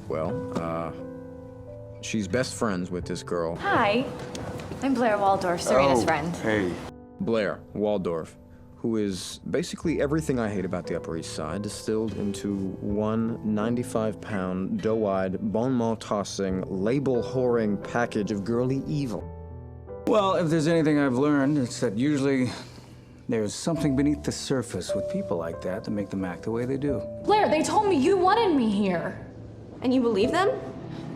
Well, she's best friends with this girl. Hi, I'm Blair Waldorf, Serena's friend. Hey. Blair Waldorf, who is basically everything I hate about the Upper East Side, distilled into one 95-pound, doe-eyed, bon mot tossing, label-whoring package of girly evil. Well, if there's anything I've learned, it's that usually there's something beneath the surface with people like that to make them act the way they do. Blair, they told me you wanted me here. And you believe them?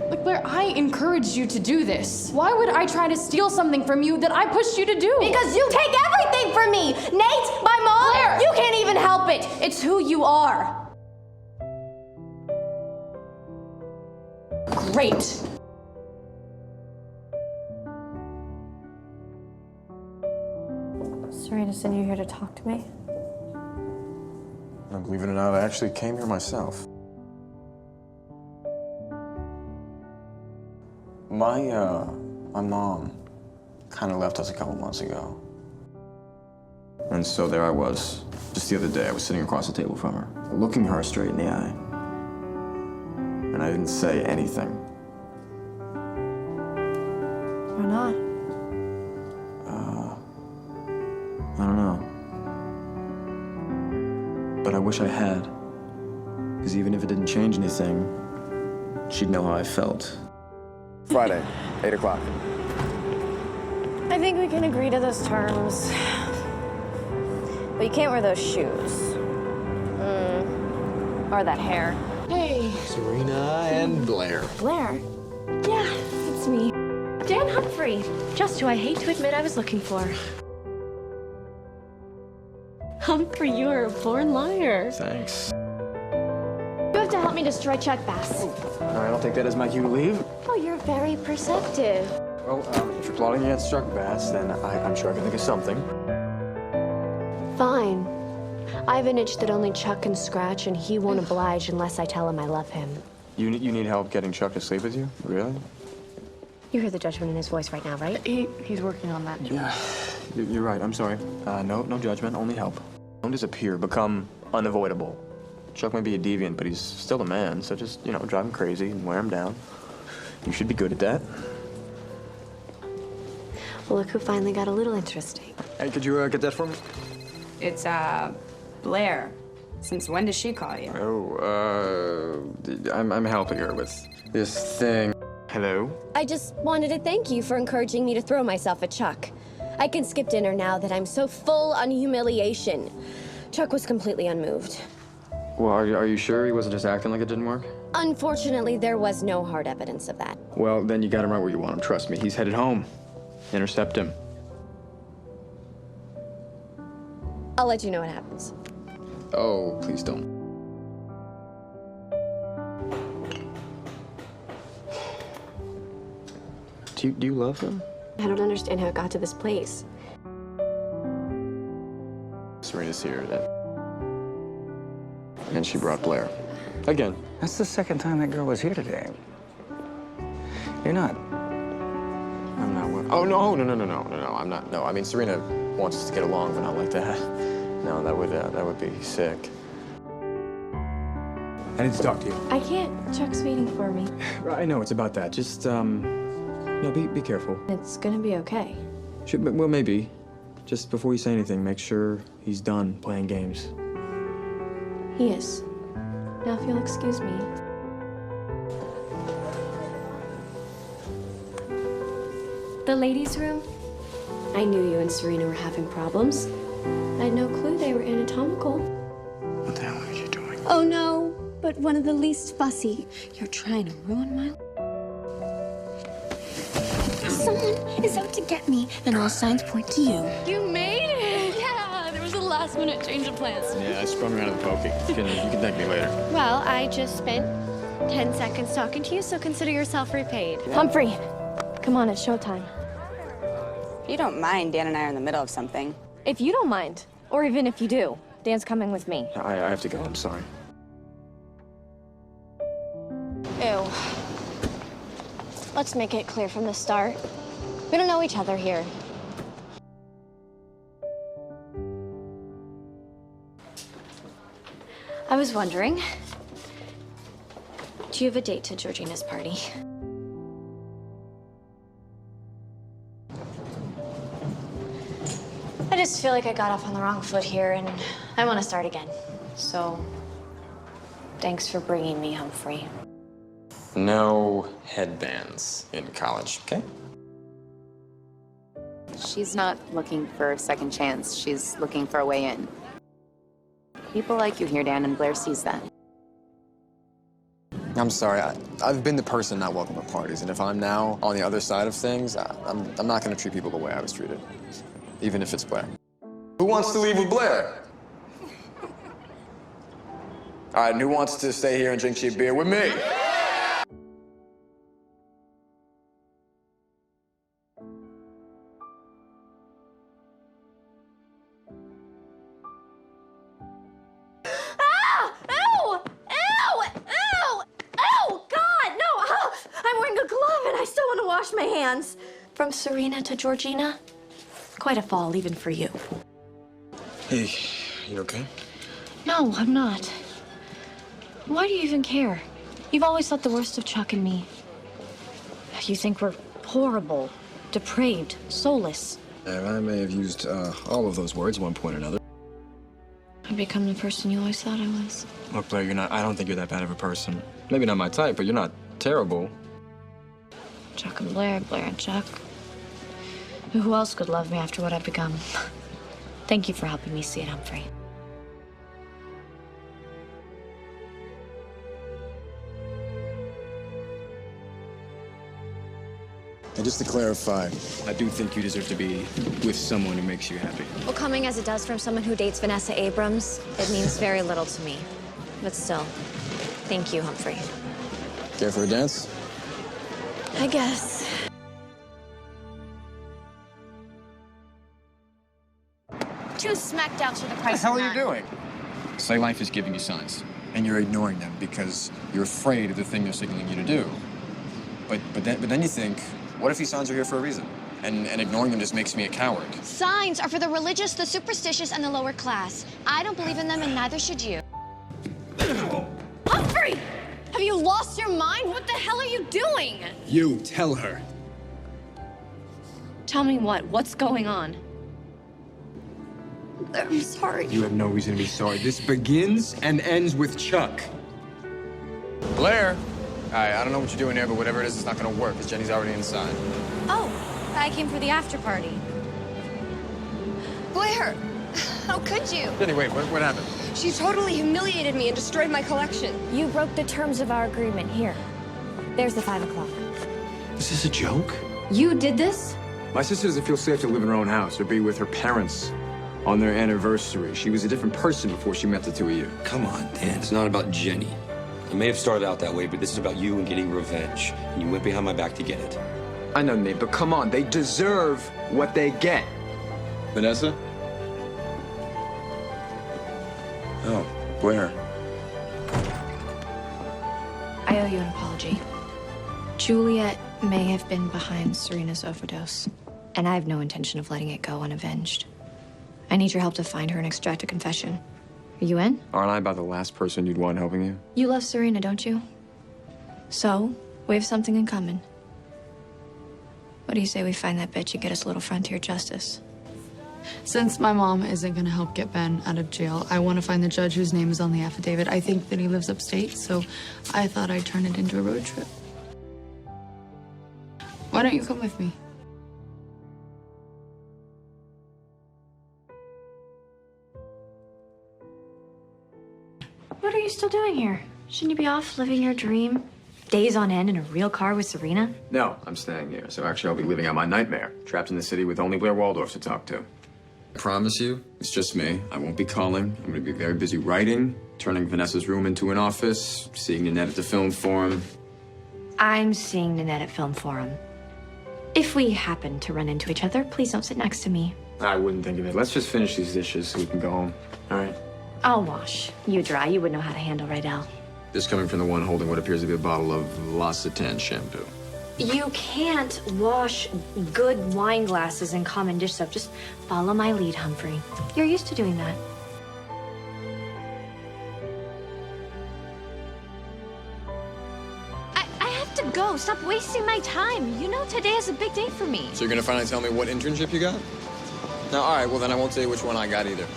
Look, Blair, I encouraged you to do this. Why would I try to steal something from you that I pushed you to do? Because you take everything from me! Nate, my mom! Blair! You can't even help it! It's who you are! Great. Serena sent you here to talk to me? And believe it or not, I actually came here myself. My mom kind of left us a couple months ago. And so there I was. Just the other day, I was sitting across the table from her, looking her straight in the eye. And I didn't say anything. Why not? I don't know. But I wish I had. Because even if it didn't change anything, she'd know how I felt. Friday, 8 o'clock. I think we can agree to those terms. But you can't wear those shoes. Or that hair. Hey. Serena and Blair. Blair? Yeah, it's me. Dan Humphrey. Just who I hate to admit I was looking for. Humphrey, you are a born liar. Thanks. You have to help me destroy Chuck Bass. I don't take that as my cue to leave. Oh, you're very perceptive. Well, if you're plotting against Chuck Bass, then I'm sure I can think of something. Fine. I have an itch that only Chuck can scratch, and he won't oblige unless I tell him I love him. You need help getting Chuck to sleep with you? Really? You hear the judgment in his voice right now, right? He's working on that. Yeah, you're right. I'm sorry. No judgment, only help. Don't disappear, become unavoidable. Chuck might be a deviant, but he's still a man, so just, drive him crazy and wear him down. You should be good at that. Well, look who finally got a little interesting. Hey, could you get that for me? It's, Blair. Since when does she call you? I'm helping her with this thing. Hello? I just wanted to thank you for encouraging me to throw myself at Chuck. I can skip dinner now that I'm so full on humiliation. Chuck was completely unmoved. Well, are you sure he wasn't just acting like it didn't work? Unfortunately, there was no hard evidence of that. Well, then you got him right where you want him. Trust me, he's headed home. Intercept him. I'll let you know what happens. Oh, please don't. Do you love him? I don't understand how it got to this place. Serena's here, and she brought Blair. Again. That's the second time that girl was here today. You're not. I'm not. Oh, no, I'm not. No, I mean, Serena wants us to get along, but not like that. No, that would be sick. I need to talk to you. I can't. Chuck's waiting for me. I know, it's about that. Just, be careful. It's gonna be okay. Well, maybe. Just before you say anything, make sure he's done playing games. He is. Now, if you'll excuse me. The ladies' room? I knew you and Serena were having problems. I had no clue they were anatomical. What the hell are you doing? Oh, no, but one of the least fussy. You're trying to ruin my... Someone is out to get me, and all signs point to you. You made it! Yeah, there was a last-minute change of plans. Yeah, I sprung around the pokey. You can thank me later. Well, I just spent 10 seconds talking to you, so consider yourself repaid. Humphrey, come on, it's showtime. You don't mind Dan and I are in the middle of something. If you don't mind, or even if you do, Dan's coming with me. I have to go, I'm sorry. Ew. Let's make it clear from the start. We don't know each other here. I was wondering, Do you have a date to Georgina's party? I just feel like I got off on the wrong foot here, and I want to start again. So, thanks for bringing me Humphrey. No headbands in college, okay? She's not looking for a second chance. She's looking for a way in. People like you here, Dan, and Blair sees that. I'm sorry, I've been the person not welcome at parties, and if I'm now on the other side of things, I'm not gonna treat people the way I was treated, even if it's Blair. Who wants to leave with Blair? All right, and who wants to stay here and drink cheap beer with me? My hands. From Serena to Georgina. Quite a fall, even for you. Hey, you okay? No, I'm not. Why do you even care? You've always thought the worst of Chuck and me. You think we're horrible, depraved, soulless. I may have used all of those words at one point or another. I've become the person you always thought I was. Look, Blair, I don't think you're that bad of a person. Maybe not my type, but you're not terrible. Chuck and Blair, Blair and Chuck. Who else could love me after what I've become? Thank you for helping me see it, Humphrey. And just to clarify, I do think you deserve to be with someone who makes you happy. Well, coming as it does from someone who dates Vanessa Abrams, it means very little to me. But still, thank you, Humphrey. Care for a dance? I guess. Two smacked out to the price. What the hell are you doing? Say life is giving you signs, and you're ignoring them because you're afraid of the thing they're signaling you to do. But then you think, what if these signs are here for a reason? And ignoring them just makes me a coward. Signs are for the religious, the superstitious, and the lower class. I don't believe in them, and neither should you. Humphrey! Have you lost your mind? What the hell are you doing? You tell her. Tell me what? What's going on? I'm sorry. You have no reason to be sorry. This begins and ends with Chuck. Blair! I don't know what you're doing there, but whatever it is, it's not gonna work, because Jenny's already inside. Oh, I came for the after party. Blair, how could you? Jenny, wait, what happened? She totally humiliated me and destroyed my collection. You broke the terms of our agreement. Here. There's the 5 o'clock. Is this a joke? You did this? My sister doesn't feel safe to live in her own house or be with her parents on their anniversary. She was a different person before she met the two of you. Come on, Dan. It's not about Jenny. It may have started out that way, but this is about you and getting revenge. And you went behind my back to get it. I know, Nate, but come on. They deserve what they get. Vanessa? Oh, Blair. I owe you an apology. Juliet may have been behind Serena's overdose, and I have no intention of letting it go unavenged. I need your help to find her and extract a confession. Are you in? Aren't I about the last person you'd want helping you? You love Serena, don't you? So, we have something in common. What do you say we find that bitch and get us a little frontier justice? Since my mom isn't gonna help get Ben out of jail, I want to find the judge whose name is on the affidavit. I think that he lives upstate, so I thought I'd turn it into a road trip. Why don't you come with me? What are you still doing here? Shouldn't you be off living your dream? Days on end in a real car with Serena? No, I'm staying here. So actually, I'll be living out my nightmare. Trapped in the city with only Blair Waldorf to talk to. I promise you, it's just me. I won't be calling. I'm gonna be very busy writing, turning Vanessa's room into an office, seeing Nanette at the film forum. I'm seeing Nanette at Film Forum. If we happen to run into each other, please don't sit next to me. I wouldn't think of it. Let's just finish these dishes so we can go home. All right? I'll wash. You dry. You would know how to handle Rydell. This coming from the one holding what appears to be a bottle of L'Occitane shampoo. You can't wash good wine glasses in common dish soap. Just follow my lead, Humphrey. You're used to doing that. have to go. Stop wasting my time. You know today is a big day for me. So you're gonna finally tell me what internship you got? No, all right, well then I won't tell you which one I got either.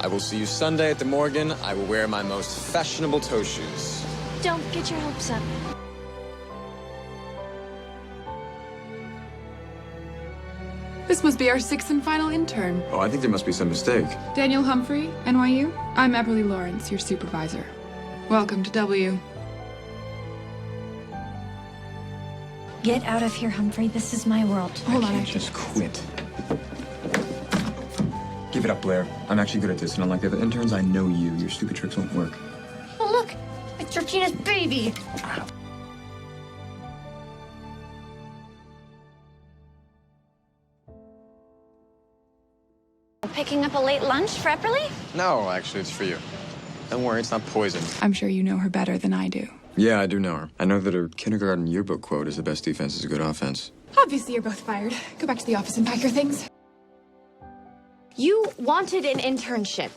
I will see you Sunday at the Morgan. I will wear my most fashionable toe shoes. Don't get your hopes up. This must be our 6th and final intern. Oh, I think there must be some mistake. Daniel Humphrey, NYU. I'm Epperly Lawrence, your supervisor. Welcome to W. Get out of here, Humphrey. This is my world. Hold on. Just quit. Give it up, Blair. I'm actually good at this, and unlike the other interns, I know you. Your stupid tricks won't work. Oh, look. It's Georgina's baby. Picking up a late lunch for Epperly? No, actually, it's for you. Don't worry, it's not poison. I'm sure you know her better than I do. Yeah, I do know her. I know that her kindergarten yearbook quote is the best defense is a good offense. Obviously, you're both fired. Go back to the office and pack your things. You wanted an internship.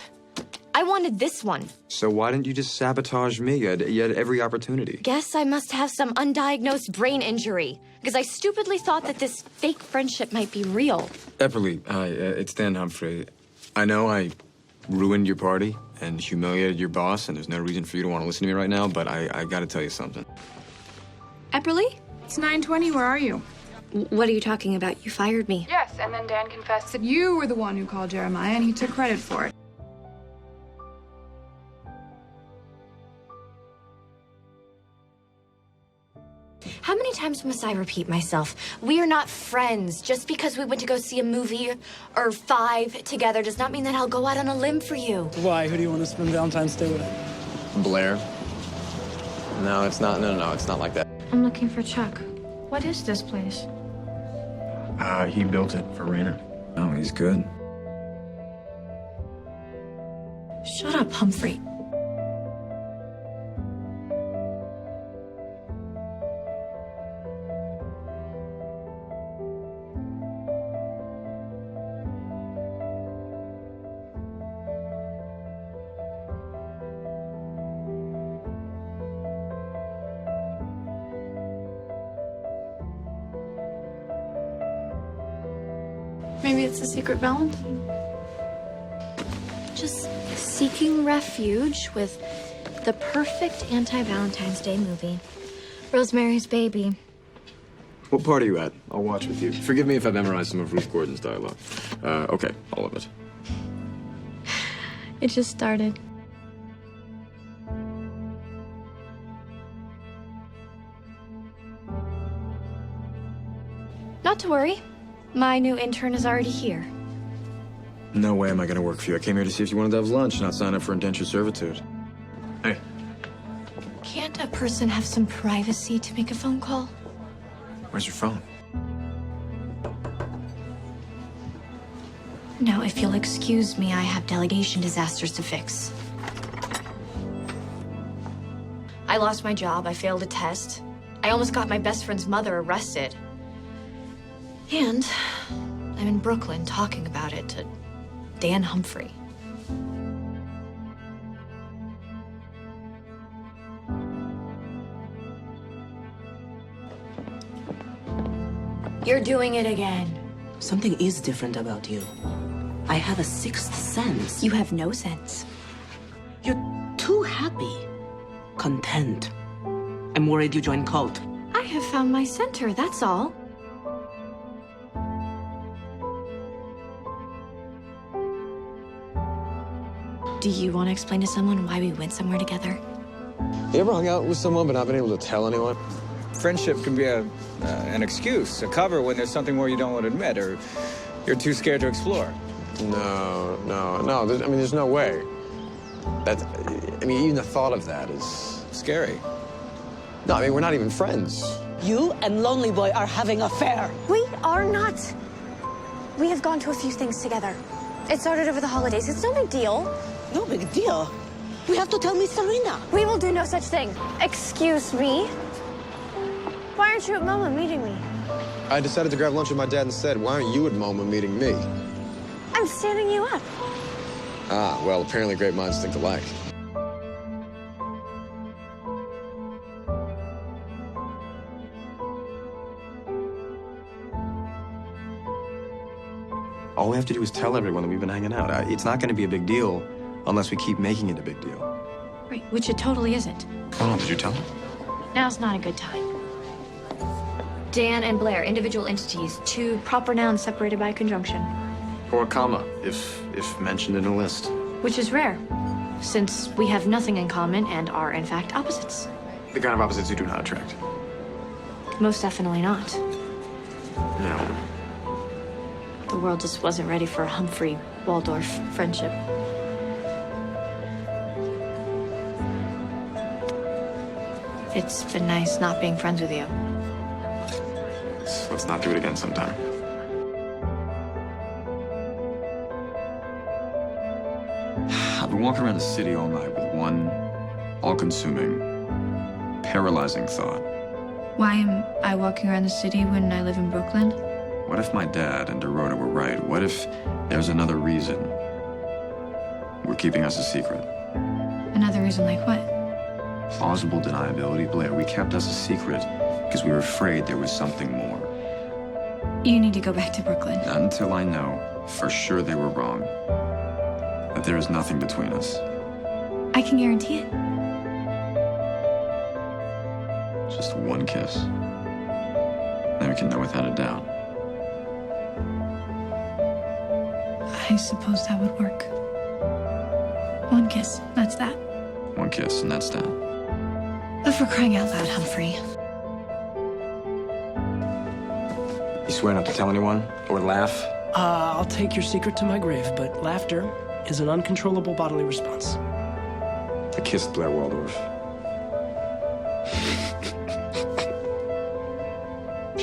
I wanted this one. So why didn't you just sabotage me? You had every opportunity. Guess I must have some undiagnosed brain injury, because I stupidly thought that this fake friendship might be real. Epperly, hi, it's Dan Humphrey. I know I ruined your party and humiliated your boss, and there's no reason for you to want to listen to me right now, but I gotta tell you something. Epperly? It's 9:20. Where are you? What are you talking about? You fired me. Yes, and then Dan confessed that you were the one who called Jeremiah, and he took credit for it. How many times must I repeat myself? We are not friends. Just because we went to go see a movie or 5 together does not mean that I'll go out on a limb for you. Why? Who do you want to spend Valentine's Day with? Blair? No, it's not. No, it's not like that. I'm looking for Chuck. What is this place? He built it for Raina. Oh, he's good. Shut up, Humphrey. Maybe it's a secret Valentine. Just seeking refuge with the perfect anti-Valentine's Day movie. Rosemary's Baby. What part are you at? I'll watch with you. Forgive me if I memorized some of Ruth Gordon's dialogue. Okay, all of it. It just started. Not to worry. My new intern is already here. No way am I gonna work for you. I came here to see if you wanted to have lunch, not sign up for indentured servitude. Hey. Can't a person have some privacy to make a phone call? Where's your phone? Now, if you'll excuse me, I have delegation disasters to fix. I lost my job. I failed a test. I almost got my best friend's mother arrested. And I'm in Brooklyn talking about it to Dan Humphrey. You're doing it again. Something is different about you. I have a sixth sense. You have no sense. You're too happy. Content. I'm worried you joined cult. I have found my center, that's all. Do you want to explain to someone why we went somewhere together? You ever hung out with someone but not been able to tell anyone? Friendship can be an excuse, a cover when there's something more you don't want to admit, or you're too scared to explore. No. There's no way. Even the thought of that is scary. No, we're not even friends. You and Lonely Boy are having an affair. We are not. We have gone to a few things together. It started over the holidays. It's no big deal. No big deal. We have to tell Miss Serena. We will do no such thing. Excuse me? Why aren't you at MoMA meeting me? I decided to grab lunch with my dad instead. Why aren't you at MoMA meeting me? I'm standing you up. Ah, well, apparently great minds think alike. All we have to do is tell everyone that we've been hanging out. It's not going to be a big deal unless we keep making it a big deal. Right, which it totally isn't. Oh, did you tell them? Now's not a good time. Dan and Blair, individual entities, two proper nouns separated by conjunction. Or a comma, if mentioned in a list. Which is rare, since we have nothing in common and are, in fact, opposites. The kind of opposites you do not attract. Most definitely not. No. The world just wasn't ready for a Humphrey-Waldorf friendship. It's been nice not being friends with you. Let's not do it again sometime. I've been walking around the city all night with one all-consuming, paralyzing thought. Why am I walking around the city when I live in Brooklyn? What if my dad and Dorota were right? What if there's another reason we're keeping us a secret? Another reason like what? Plausible deniability, Blair. We kept us a secret because we were afraid there was something more. You need to go back to Brooklyn. Not until I know for sure they were wrong. That there is nothing between us. I can guarantee it. Just one kiss. Then we can know without a doubt. I suppose that would work. One kiss, that's that. One kiss, and that's that. But for crying out loud, Humphrey. You swear not to tell anyone? Or laugh? I'll take your secret to my grave, but laughter is an uncontrollable bodily response. I kissed Blair Waldorf.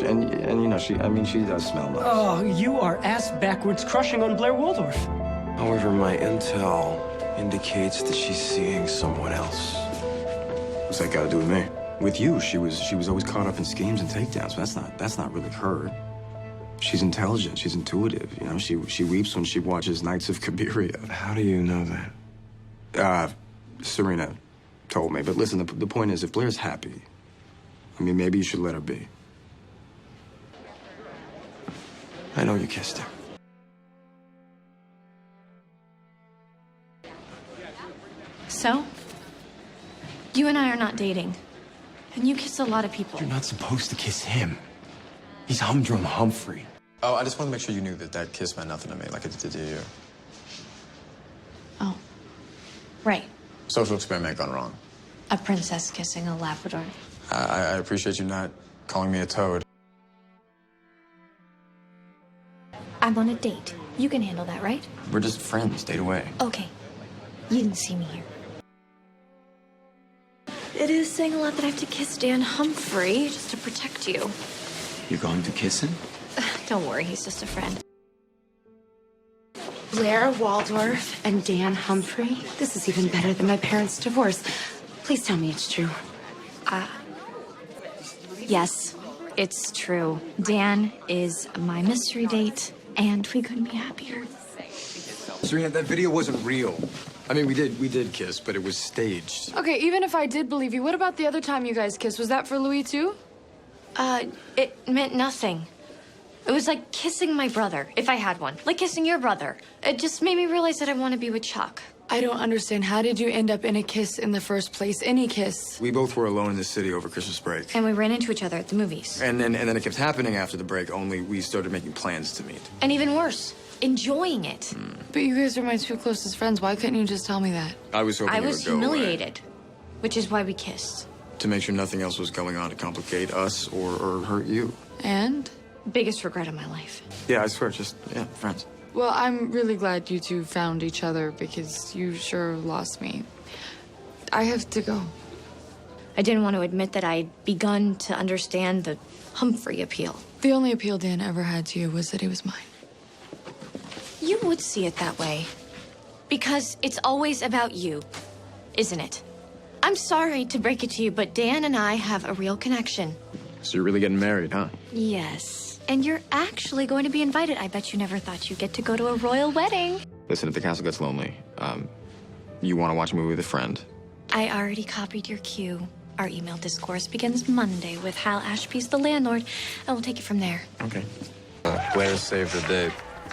and you know, she does smell nice. Oh, you are ass backwards crushing on Blair Waldorf. However, my intel indicates that she's seeing someone else. What's that got to do with me? With you, she was always caught up in schemes and takedowns. That's not really her. She's intelligent. She's intuitive. You know, she weeps when she watches Knights of Cabiria. How do you know that? Serena told me. But listen, the point is, if Blair's happy, I mean, maybe you should let her be. I know you kissed her. So? You and I are not dating. And you kiss a lot of people. You're not supposed to kiss him. He's humdrum Humphrey. Oh, I just wanted to make sure you knew that kiss meant nothing to me, like it did to you. Oh. Right. Social experiment gone wrong. A princess kissing a Labrador. I appreciate you not calling me a toad. I'm on a date. You can handle that, right? We're just friends, date away. Okay. You didn't see me here. It is saying a lot that I have to kiss Dan Humphrey just to protect you. You're going to kiss him? Don't worry, he's just a friend. Blair Waldorf and Dan Humphrey? This is even better than my parents' divorce. Please tell me it's true. Yes, it's true. Dan is my mystery date, and we couldn't be happier. Serena, that video wasn't real. I mean, we did kiss, but it was staged. Okay, even if I did believe you, what about the other time you guys kissed? Was that for Louis too? It meant nothing. It was like kissing my brother, if I had one. Like kissing your brother. It just made me realize that I want to be with Chuck. I don't understand. How did you end up in a kiss in the first place? Any kiss? We both were alone in the city over Christmas break. And we ran into each other at the movies. And then it kept happening after the break, only we started making plans to meet. And even worse, enjoying it. But you guys are my two closest friends. Why couldn't you just tell me that? I was hoping I you was would go humiliated, which is why we kissed. to make sure nothing else was going on to complicate us or hurt you. And? Biggest regret of my life. Yeah, I swear, yeah, friends. Well, I'm really glad you two found each other because you sure lost me. I have to go. I didn't want to admit that I'd begun to understand the Humphrey appeal. The only appeal Dan ever had to you was that he was mine. You would see it that way. Because it's always about you, isn't it? I'm sorry to break it to you, but Dan and I have a real connection. So you're really getting married, huh? Yes. And you're actually going to be invited. I bet you never thought you'd get to go to a royal wedding. Listen, if the castle gets lonely, you want to watch a movie with a friend. I already copied your cue. Our email discourse begins Monday with Hal Ashby's the landlord, and we'll take it from there. Okay. Blair saved the day.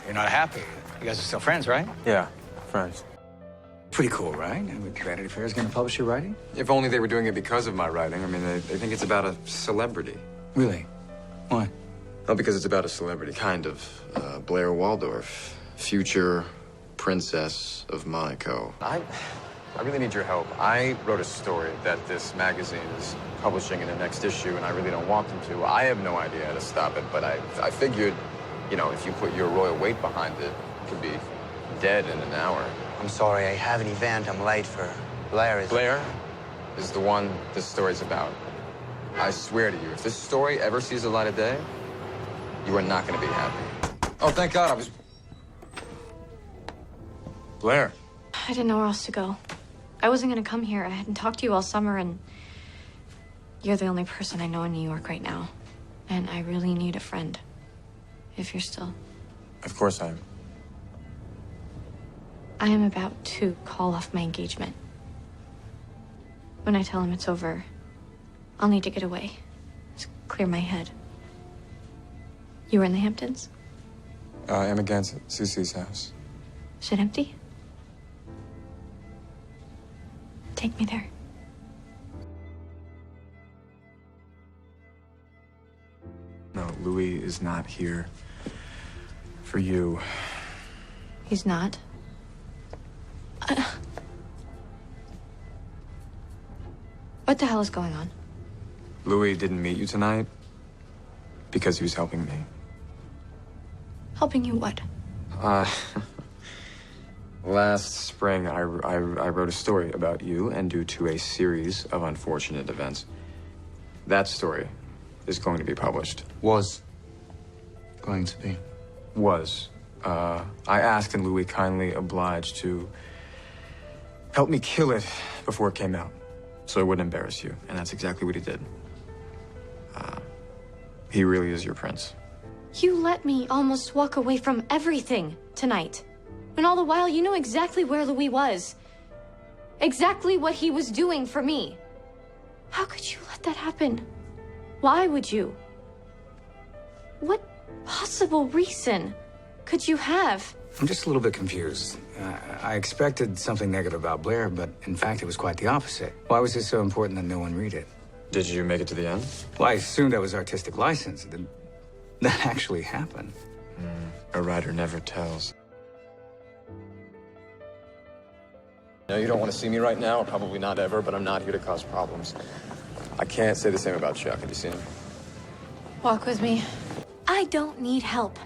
You're not happy. You guys are still friends, right? Yeah, friends. Pretty cool, right? And Vanity Fair is going to publish your writing? If only they were doing it because of my writing. I mean, they think it's about a celebrity. Really? Why? Oh, because it's about a celebrity, kind of. Blair Waldorf, future princess of Monaco. I really need your help. I wrote a story that this magazine is publishing in the next issue, and I really don't want them to. I have no idea how to stop it, but I figured, you know, if you put your royal weight behind it, it could be dead in an hour. I'm sorry, I have an event. I'm late for. Blair is the one this story's about. I swear to you, if this story ever sees the light of day, you are not going to be happy. Oh, thank God, I was... Blair. I didn't know where else to go. I wasn't gonna come here. I hadn't talked to you all summer, and you're the only person I know in New York right now. And I really need a friend. If you're still... Of course I am. I am about to call off my engagement. When I tell him it's over, I'll need to get away. Just clear my head. You were in the Hamptons? I am against Cece's house. Is it empty? Take me there. No, Louis is not here for you. He's not? What the hell is going on? Louis didn't meet you tonight because he was helping me. Helping you what? Last spring, I wrote a story about you, and due to a series of unfortunate events, that story is going to be published. Was going to be. Was. I asked, and Louis kindly obliged to help me kill it before it came out, so it wouldn't embarrass you, and that's exactly what he did. He really is your prince. You let me almost walk away from everything tonight. And all the while, you know exactly where Louis was. Exactly what he was doing for me. How could you let that happen? Why would you? What possible reason could you have? I'm just a little bit confused. I expected something negative about Blair, but in fact, it was quite the opposite. Why was it so important that no one read it? Did you make it to the end? Well, I assumed that was artistic license. Did that actually happen? A writer never tells. No, you don't want to see me right now, or probably not ever, but I'm not here to cause problems. I can't say the same about Chuck. Have you seen him? Walk with me. I don't need help.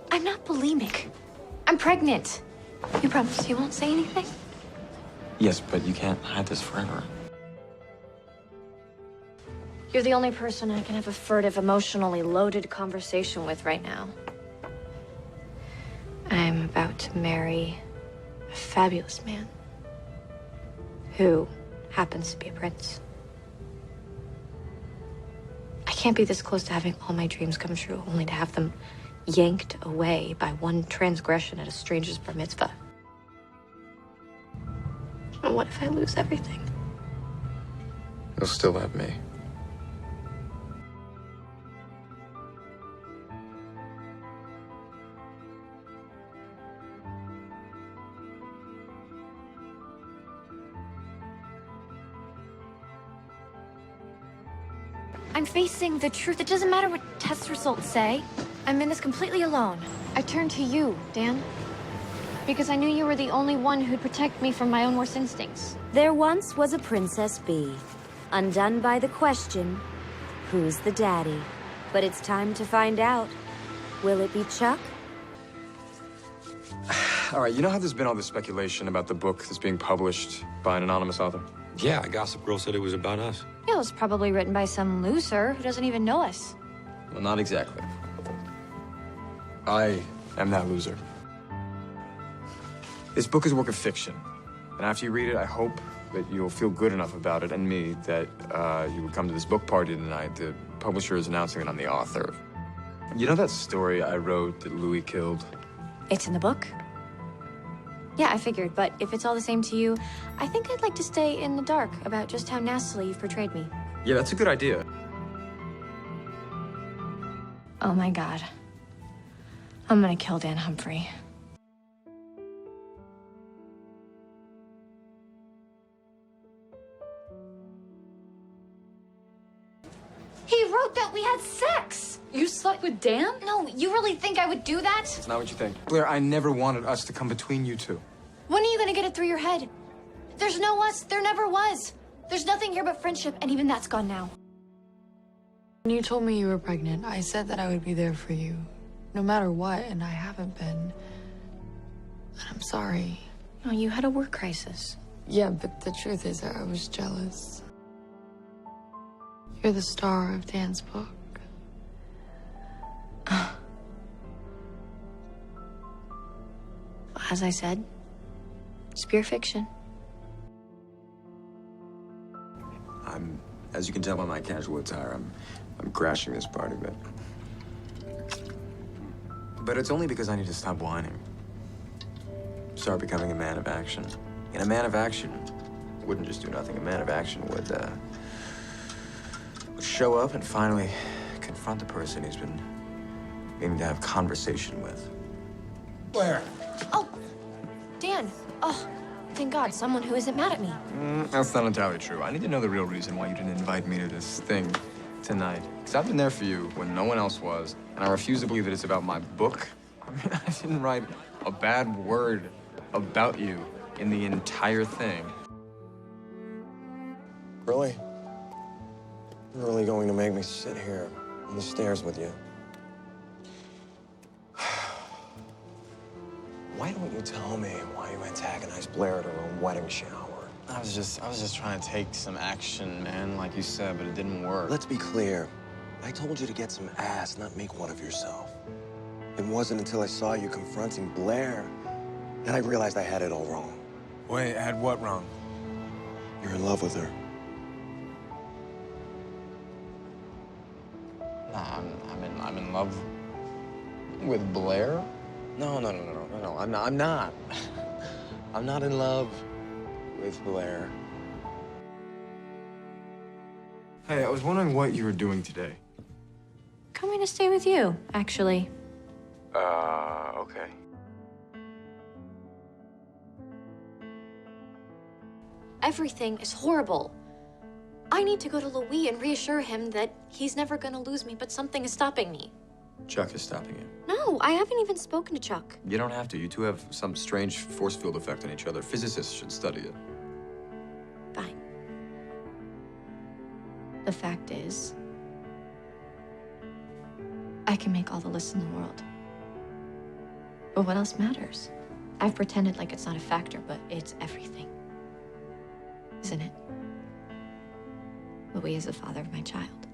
I'm not bulimic. I'm pregnant. You promise you won't say anything? Yes, but you can't hide this forever. You're the only person I can have a furtive, emotionally loaded conversation with right now. I'm about to marry a fabulous man who happens to be a prince. I can't be this close to having all my dreams come true, only to have them yanked away by one transgression at a stranger's bar mitzvah. And what if I lose everything? You'll still have me. I'm facing the truth. It doesn't matter what test results say. I'm in this completely alone. I turned to you, Dan, because I knew you were the only one who'd protect me from my own worst instincts. There once was a Princess Bee, undone by the question, who's the daddy? But it's time to find out. Will it be Chuck? All right, you know how there's been all this speculation about the book that's being published by an anonymous author? Yeah, Gossip Girl said it was about us. Yeah, it was probably written by some loser who doesn't even know us. Well, not exactly. I am that loser. This book is a work of fiction. And after you read it, I hope that you'll feel good enough about it and me that you would come to this book party tonight. The publisher is announcing that I'm the author. You know that story I wrote that Louis killed? It's in the book? Yeah, I figured, but if it's all the same to you, I think I'd like to stay in the dark about just how nastily you've portrayed me. Yeah, that's a good idea. Oh my God. I'm gonna kill Dan Humphrey. He wrote that we had sex. You slept with Dan? No, you really think I would do that? It's not what you think. Blair, I never wanted us to come between you two. When are you gonna get it through your head? There's no us. There never was. There's nothing here but friendship, and even that's gone now. When you told me you were pregnant, I said that I would be there for you, no matter what, and I haven't been. And I'm sorry. No, you had a work crisis. Yeah, but the truth is I was jealous. You're the star of Dan's book. As I said, it's pure fiction. As you can tell by my casual attire, I'm crashing this party, but it's only because I need to stop whining. Start becoming a man of action. And a man of action wouldn't just do nothing. A man of action would show up and finally confront the person he's been meaning to have conversation with. Blair. Oh, Dan. Oh, thank God, someone who isn't mad at me. That's not entirely true. I need to know the real reason why you didn't invite me to this thing tonight. Because I've been there for you when no one else was, and I refuse to believe that it's about my book. I mean, I didn't write a bad word about you in the entire thing. Really? You're really going to make me sit here on the stairs with you? Why don't you tell me why you antagonized Blair at her own wedding shower? I was just trying to take some action, man, like you said, but it didn't work. Let's be clear. I told you to get some ass, not make one of yourself. It wasn't until I saw you confronting Blair that I realized I had it all wrong. Wait, had what wrong? You're in love with her. Nah, I'm in love with Blair. No, I'm not. I'm not in love with Blair. Hey, I was wondering what you were doing today. Coming to stay with you, actually. Okay. Everything is horrible. I need to go to Louis and reassure him that he's never gonna lose me, but something is stopping me. Chuck is stopping you. No, I haven't even spoken to Chuck. You don't have to. You two have some strange force field effect on each other. Physicists should study it. Fine. The fact is, I can make all the lists in the world. But what else matters? I've pretended like it's not a factor, but it's everything. Isn't it? Louis is the father of my child.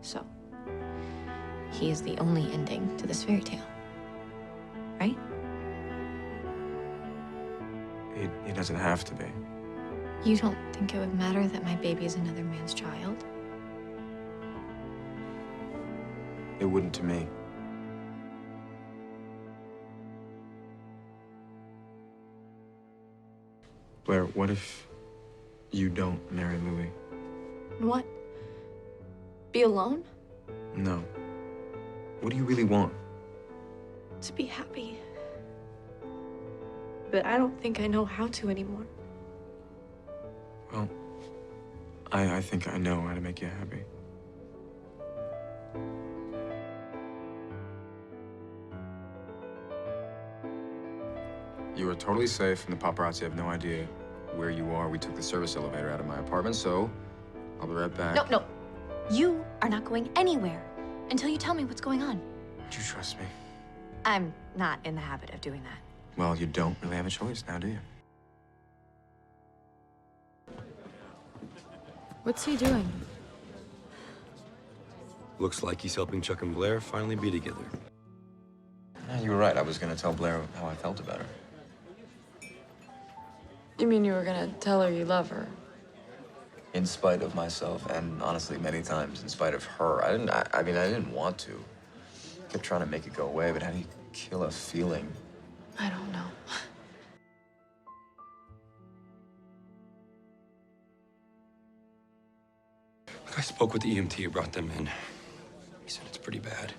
So, he is the only ending to this fairy tale. Right? He doesn't have to be. You don't think it would matter that my baby is another man's child? It wouldn't to me. Blair, what if you don't marry Louis? What? Be alone? No. What do you really want? To be happy. But I don't think I know how to anymore. Well, I think I know how to make you happy. You are totally safe, and the paparazzi have no idea where you are. We took the service elevator out of my apartment, so I'll be right back. No. You are not going anywhere until you tell me what's going on. Do you trust me? I'm not in the habit of doing that. Well, you don't really have a choice now, do you? What's he doing? Looks like he's helping Chuck and Blair finally be together. Yeah, you were right. I was going to tell Blair how I felt about her. You mean you were gonna tell her you love her? In spite of myself, and honestly, many times in spite of her. I didn't want to. Kept trying to make it go away, but how do you kill a feeling? I don't know. I spoke with the EMT who brought them in. He said it's pretty bad.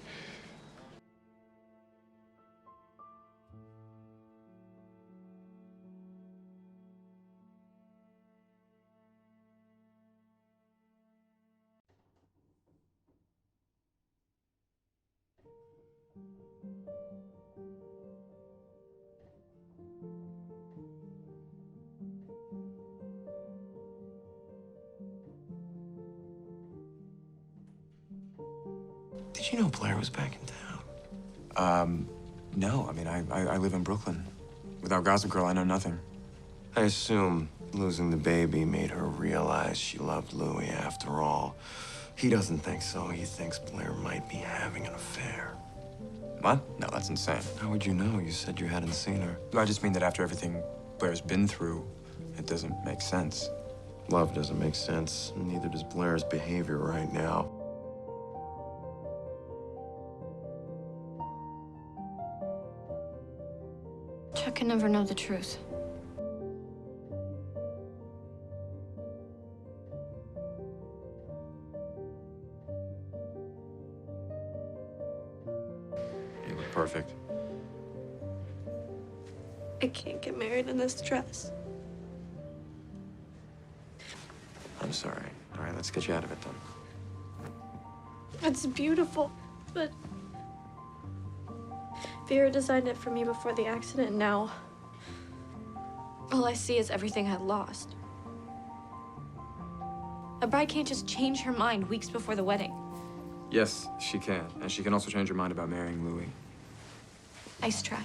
Did you know Blair was back in town? No, I mean, I live in Brooklyn. Without Gossip Girl, I know nothing. I assume losing the baby made her realize she loved Louis after all. He doesn't think so. He thinks Blair might be having an affair. What? No, that's insane. How would you know? You said you hadn't seen her. I just mean that after everything Blair's been through, it doesn't make sense. Love doesn't make sense. Neither does Blair's behavior right now. Chuck can never know the truth. You look perfect. I can't get married in this dress. I'm sorry. All right, let's get you out of it then. It's beautiful, but Vera designed it for me before the accident, and now all I see is everything I lost. A bride can't just change her mind weeks before the wedding. Yes, she can. And she can also change her mind about marrying Louis. Nice try.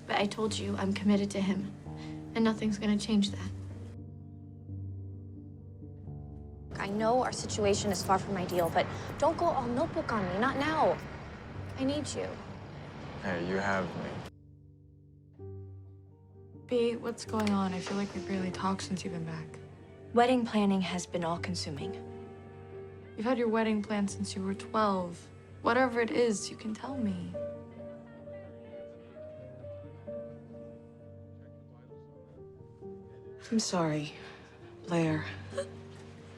But I told you I'm committed to him, and nothing's gonna change that. I know our situation is far from ideal, but don't go all notebook on me. Not now. I need you. Hey, you have me. B, what's going on? I feel like we've barely talked since you've been back. Wedding planning has been all-consuming. You've had your wedding planned since you were 12. Whatever it is, you can tell me. I'm sorry, Blair.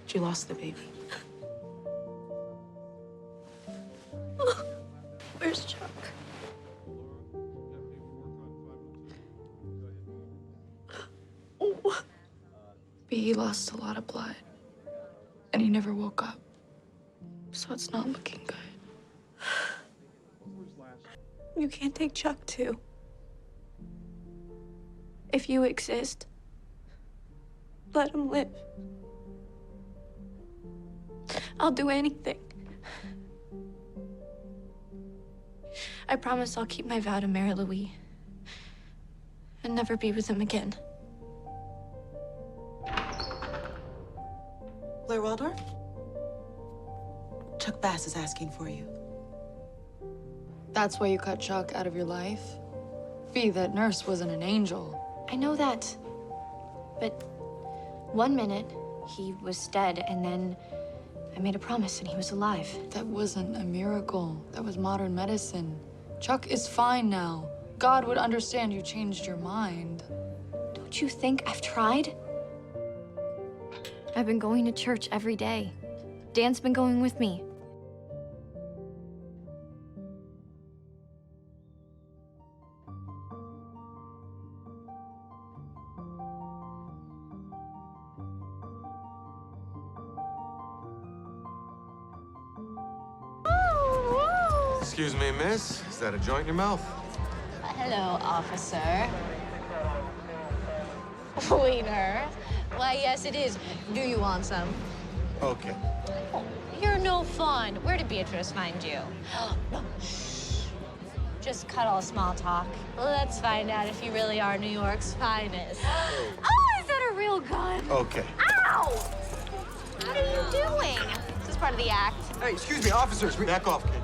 You lost the baby. Where's Chuck? B, he lost a lot of blood. And he never woke up. So it's not looking good. You can't take Chuck, too. If you exist, let him live. I'll do anything. I promise I'll keep my vow to marry Louis and never be with him again. Blair Waldorf? Chuck Bass is asking for you. That's why you cut Chuck out of your life? B, that nurse wasn't an angel. I know that. But one minute, he was dead, and then I made a promise and he was alive. That wasn't a miracle. That was modern medicine. Chuck is fine now. God would understand you changed your mind. Don't you think I've tried? I've been going to church every day. Dan's been going with me. Excuse me, miss. Is that a joint in your mouth? Hello, officer. Wiener. Why, yes, it is. Do you want some? Okay. Oh, you're no fun. Where did Beatrice find you? No. Just cut all small talk. Let's find out if you really are New York's finest. Oh, is that a real gun? Okay. Ow! What are you doing? This is part of the act. Hey, excuse me, officers. Back off, kid.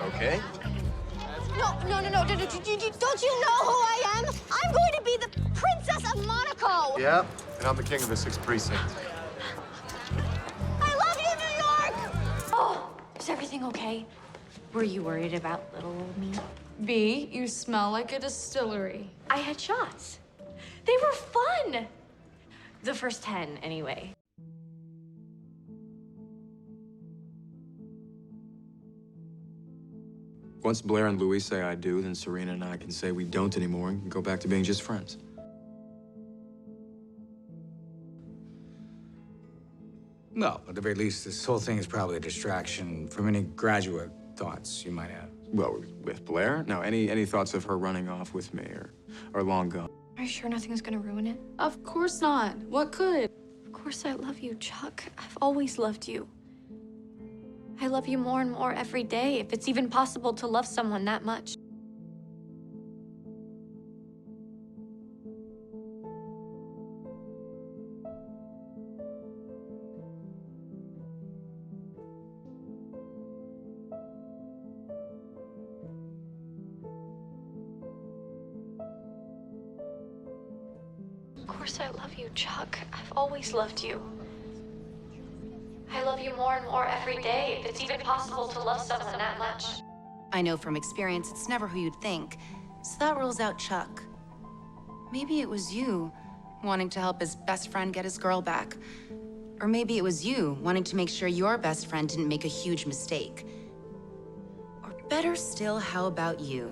Okay. No. Don't you know who I am? I'm going to be the Princess of Monaco. Yeah, and I'm the king of the 6th precinct. I love you, New York! Oh, is everything okay? Were you worried about little old me? B, you smell like a distillery. I had shots. They were fun. The first 10, anyway. Once Blair and Louis say I do, then Serena and I can say we don't anymore and go back to being just friends. No, at the very least, this whole thing is probably a distraction from any graduate thoughts you might have. Well, with Blair? No, any thoughts of her running off with me or long gone? Are you sure nothing's gonna ruin it? Of course not. What could? Of course I love you, Chuck. I've always loved you. I love you more and more every day, if it's even possible to love someone that much. Of course I love you, Chuck. I've always loved you. I love you more and more every day, if it's even possible to love someone that much. I know from experience it's never who you'd think, so that rules out Chuck. Maybe it was you, wanting to help his best friend get his girl back. Or maybe it was you, wanting to make sure your best friend didn't make a huge mistake. Or better still, how about you?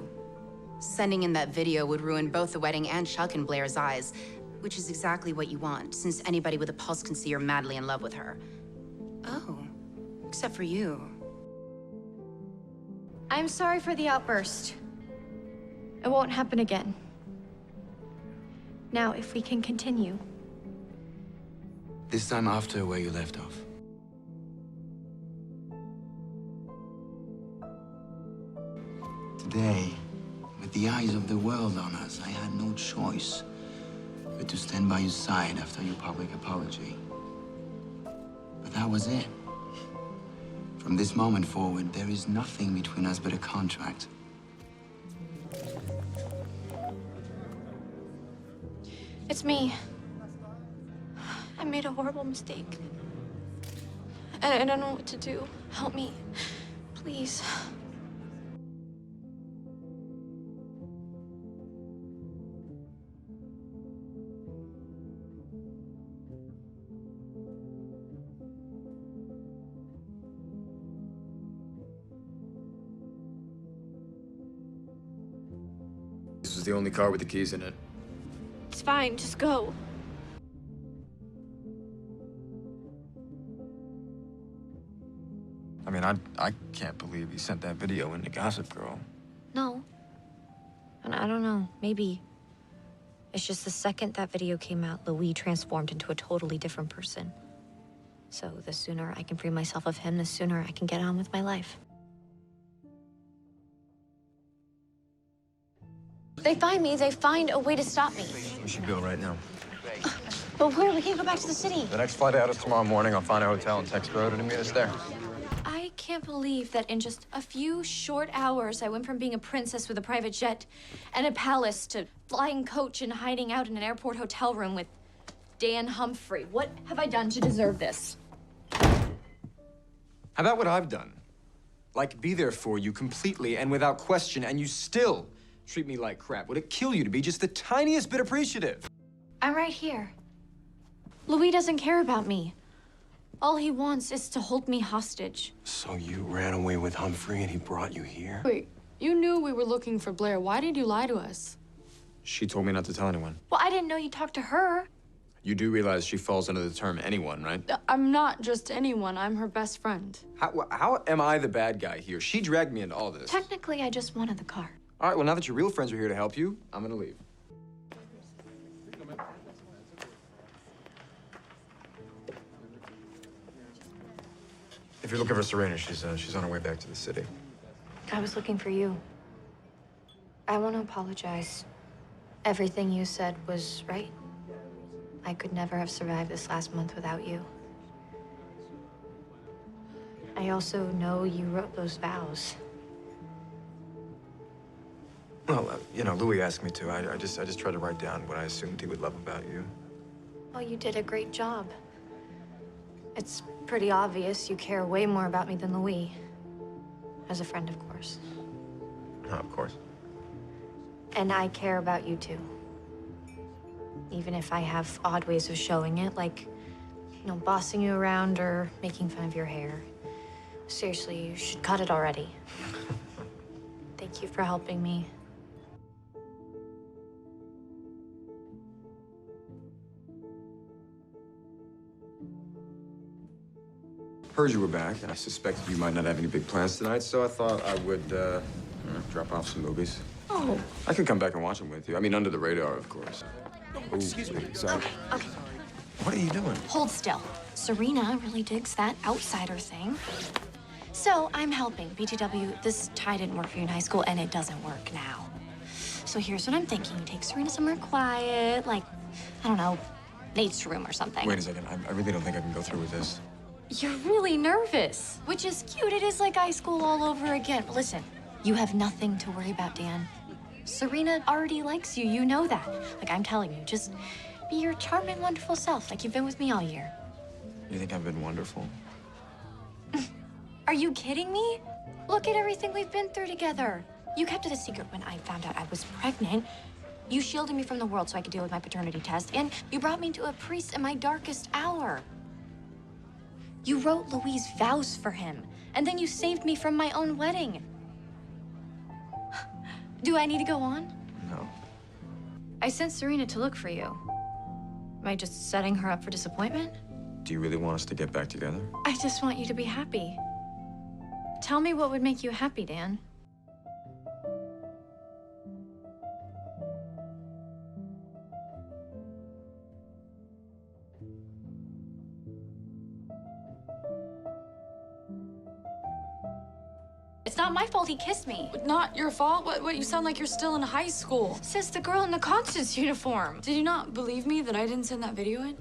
Sending in that video would ruin both the wedding and Chuck in Blair's eyes, which is exactly what you want, since anybody with a pulse can see you're madly in love with her. Oh, except for you. I'm sorry for the outburst. It won't happen again. Now, if we can continue. This time after where you left off. Today, with the eyes of the world on us, I had no choice but to stand by your side after your public apology. But that was it. From this moment forward, there is nothing between us but a contract. It's me. I made a horrible mistake. And I don't know what to do. Help me, please. This was the only car with the keys in it. It's fine, just go. I mean, I can't believe he sent that video into Gossip Girl. No. And I don't know, maybe. It's just the second that video came out, Louis transformed into a totally different person. So the sooner I can free myself of him, the sooner I can get on with my life. They find me, they find a way to stop me. We should go right now. But where? We can't go back to the city. The next flight out is tomorrow morning. I'll find a hotel and text Rhoda to meet us there. I can't believe that in just a few short hours, I went from being a princess with a private jet and a palace to flying coach and hiding out in an airport hotel room with Dan Humphrey. What have I done to deserve this? How about what I've done? Like, be there for you completely and without question, and you still treat me like crap. Would it kill you to be just the tiniest bit appreciative? I'm right here. Louis doesn't care about me. All he wants is to hold me hostage. So you ran away with Humphrey and he brought you here? Wait, you knew we were looking for Blair. Why did you lie to us? She told me not to tell anyone. Well, I didn't know you talked to her. You do realize she falls under the term anyone, right? I'm not just anyone. I'm her best friend. How am I the bad guy here? She dragged me into all this. Technically, I just wanted the car. All right, well, now that your real friends are here to help you, I'm gonna leave. If you're looking for Serena, she's on her way back to the city. I was looking for you. I want to apologize. Everything you said was right. I could never have survived this last month without you. I also know you wrote those vows. Well, you know, Louis asked me to. I just tried to write down what I assumed he would love about you. Well, you did a great job. It's pretty obvious you care way more about me than Louis. As a friend, of course. Oh, of course. And I care about you, too. Even if I have odd ways of showing it, like, you know, bossing you around or making fun of your hair. Seriously, you should cut it already. Thank you for helping me. Heard you were back, and I suspected you might not have any big plans tonight, so I thought I would drop off some movies. Oh. I could come back and watch them with you. I mean, under the radar, of course. Excuse me. Sorry. Okay. What are you doing? Hold still. Serena really digs that outsider thing. So I'm helping. BTW, this tie didn't work for you in high school, and it doesn't work now. So here's what I'm thinking. You take Serena somewhere quiet, like, I don't know, Nate's room or something. Wait a second. I really don't think I can go through with this. You're really nervous, which is cute. It is like high school all over again. But listen, you have nothing to worry about, Dan. Serena already likes you. You know that. Like, I'm telling you, just be your charming, wonderful self, like you've been with me all year. You think I've been wonderful? Are you kidding me? Look at everything we've been through together. You kept it a secret when I found out I was pregnant. You shielded me from the world so I could deal with my paternity test, and you brought me to a priest in my darkest hour. You wrote Louis' vows for him, and then you saved me from my own wedding. Do I need to go on? No. I sent Serena to look for you. Am I just setting her up for disappointment? Do you really want us to get back together? I just want you to be happy. Tell me what would make you happy, Dan. It's not my fault he kissed me. Not your fault? What, you sound like you're still in high school. Says the girl in the Constance uniform. Did you not believe me that I didn't send that video in?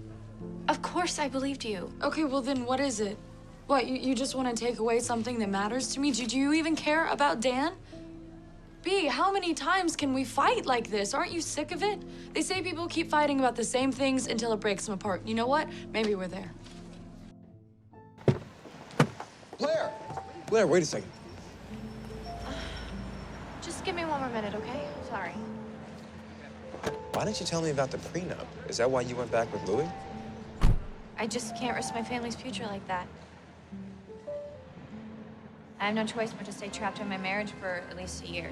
Of course I believed you. Okay, well then what is it? What, you just want to take away something that matters to me? Do you even care about Dan? B, how many times can we fight like this? Aren't you sick of it? They say people keep fighting about the same things until it breaks them apart. You know what? Maybe we're there. Blair! Blair, wait a second. Just give me one more minute, okay? Sorry. Why didn't you tell me about the prenup? Is that why you went back with Louis? I just can't risk my family's future like that. I have no choice but to stay trapped in my marriage for at least a year.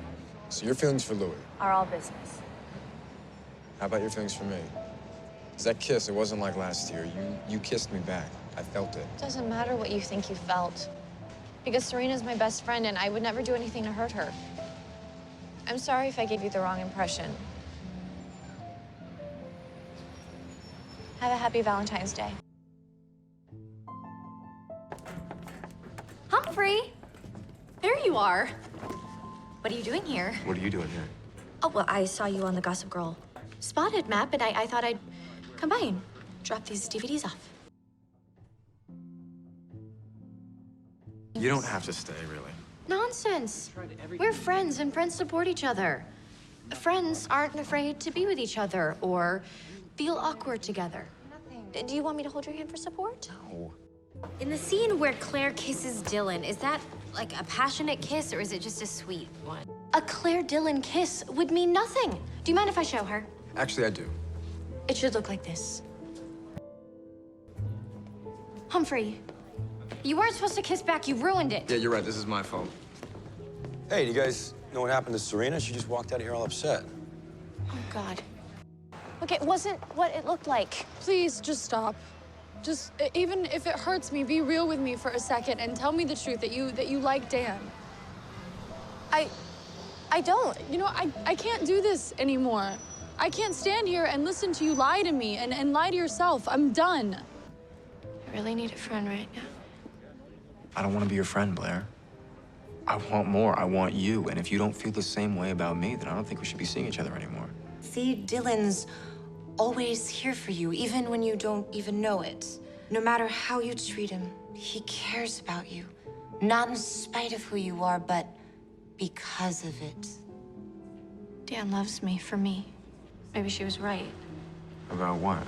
So your feelings for Louis. Are all business. How about your feelings for me? Because that kiss, it wasn't like last year. You kissed me back. I felt it. It doesn't matter what you think you felt. Because Serena's my best friend, and I would never do anything to hurt her. I'm sorry if I gave you the wrong impression. Have a happy Valentine's Day. Humphrey! There you are. What are you doing here? What are you doing here? Oh, well, I saw you on the Gossip Girl spotted map, and I thought I'd come by and drop these DVDs off. You don't have to stay, really. Nonsense. We're friends, and friends support each other. Friends aren't afraid to be with each other or feel awkward together. Do you want me to hold your hand for support? No. In the scene where Claire kisses Dylan, is that like a passionate kiss or is it just a sweet one? A Claire Dillon kiss would mean nothing. Do you mind if I show her? Actually, I do. It should look like this. Humphrey, you weren't supposed to kiss back. You ruined it. Yeah, you're right. This is my fault. Hey, do you guys know what happened to Serena? She just walked out of here all upset. Oh, God. Look, it wasn't what it looked like. Please, just stop. Just, even if it hurts me, be real with me for a second and tell me the truth that you like Dan. I don't. You know, I can't do this anymore. I can't stand here and listen to you lie to me and lie to yourself. I'm done. I really need a friend right now. I don't want to be your friend, Blair. I want more. I want you. And if you don't feel the same way about me, then I don't think we should be seeing each other anymore. See, Dylan's always here for you, even when you don't even know it. No matter how you treat him, he cares about you. Not in spite of who you are, but because of it. Dan loves me for me. Maybe she was right. About what?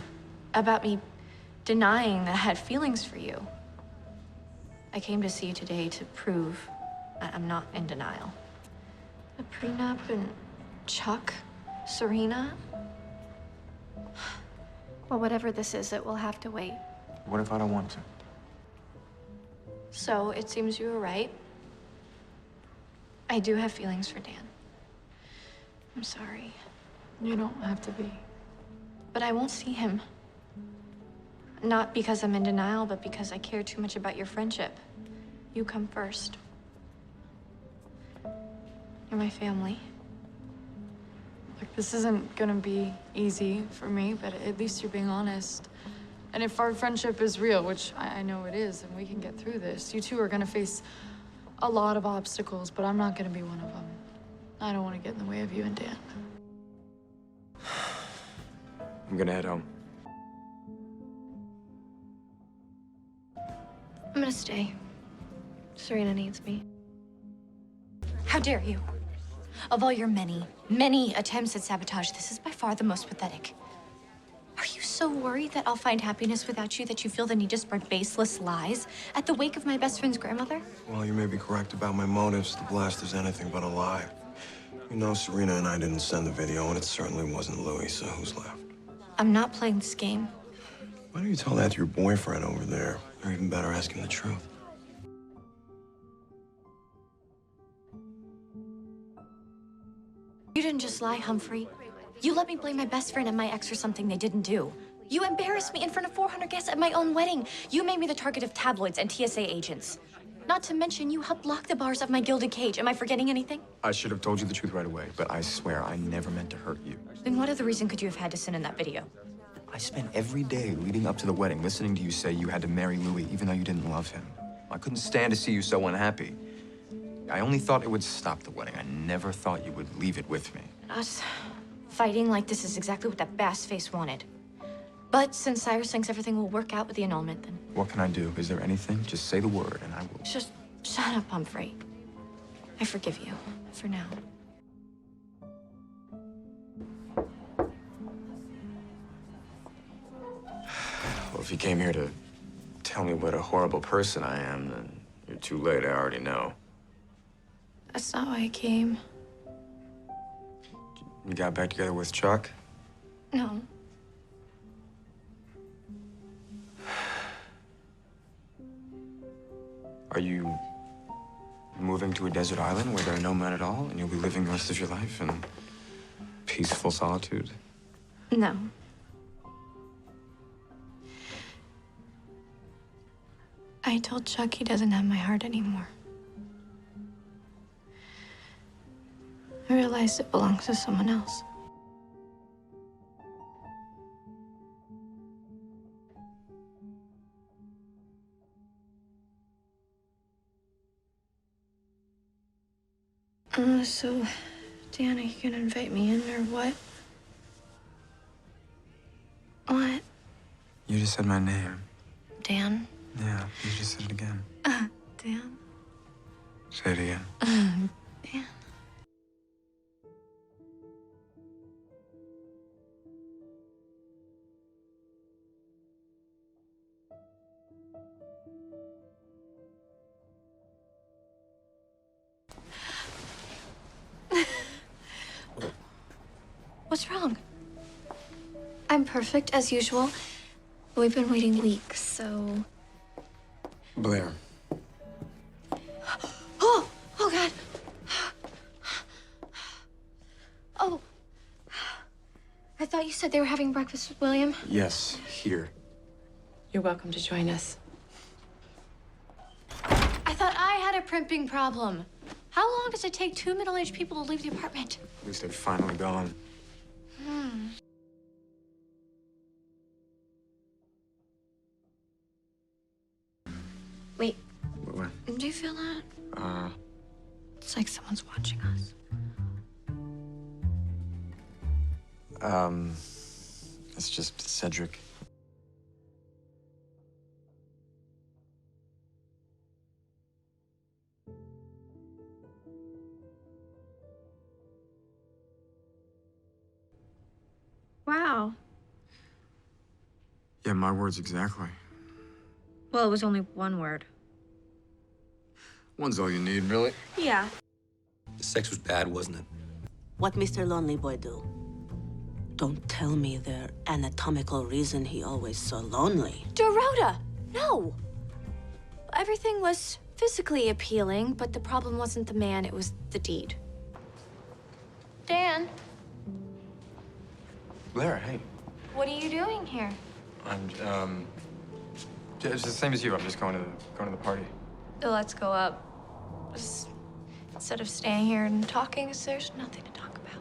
About me denying that I had feelings for you. I came to see you today to prove that I'm not in denial. A prenup and Chuck, Serena. Well, whatever this is, it will have to wait. What if I don't want to? So, it seems you were right. I do have feelings for Dan. I'm sorry. You don't have to be. But I won't see him. Not because I'm in denial, but because I care too much about your friendship. You come first. You're my family. Like, this isn't gonna be easy for me, but at least you're being honest. And if our friendship is real, which I know it is, and we can get through this, you two are gonna face a lot of obstacles, but I'm not gonna be one of them. I don't want to get in the way of you and Dan. I'm gonna head home. I'm gonna stay. Serena needs me. How dare you? Of all your many, many attempts at sabotage, this is by far the most pathetic. Are you so worried that I'll find happiness without you that you feel the need to spread baseless lies at the wake of my best friend's grandmother? Well, you may be correct about my motives. The blast is anything but a lie. You know, Serena and I didn't send the video, and it certainly wasn't Louis, so who's left? I'm not playing this game. Why don't you tell that to your boyfriend over there? Or even better, ask him the truth. You didn't just lie, Humphrey. You let me blame my best friend and my ex for something they didn't do. You embarrassed me in front of 400 guests at my own wedding. You made me the target of tabloids and TSA agents. Not to mention, you helped lock the bars of my gilded cage. Am I forgetting anything? I should have told you the truth right away, but I swear I never meant to hurt you. Then what other reason could you have had to sin in that video? I spent every day leading up to the wedding listening to you say you had to marry Louis even though you didn't love him. I couldn't stand to see you so unhappy. I only thought it would stop the wedding. I never thought you would leave it with me. Us fighting like this is exactly what that bass face wanted. But since Cyrus thinks everything will work out with the annulment, then... What can I do? Is there anything? Just say the word and I will. Just shut up, Humphrey. I forgive you. For now. Well, if you came here to tell me what a horrible person I am, then you're too late. I already know. That's not why I came. You got back together with Chuck? No. Are you moving to a desert island where there are no men at all, and you'll be living the rest of your life in peaceful solitude? No. I told Chuck he doesn't have my heart anymore. I realized it belongs to someone else. So, Dan, are you gonna invite me in, or what? What? You just said my name. Dan? Yeah, you just said it again. Dan? Say it again. Dan. What's wrong? I'm perfect, as usual. We've been waiting weeks, so... Blair. Oh! Oh, God! Oh. I thought you said they were having breakfast with William. Yes, here. You're welcome to join us. I thought I had a primping problem. How long does it take two middle-aged people to leave the apartment? At least they're finally gone. Wait. What? Do you feel that? It's like someone's watching us. It's just Cedric. Wow. Yeah, my words exactly. Well, it was only one word. One's all you need, really. Yeah. The sex was bad, wasn't it? What Mr. Lonely Boy do? Don't tell me the anatomical reason he always so lonely. Dorota! No! Everything was physically appealing, but the problem wasn't the man, it was the deed. Dan, Blair, hey. what are you doing here? I'm, it's the same as you. I'm just going to the party. Let's go up. Just Instead of staying here and talking, 'cause there's nothing to talk about.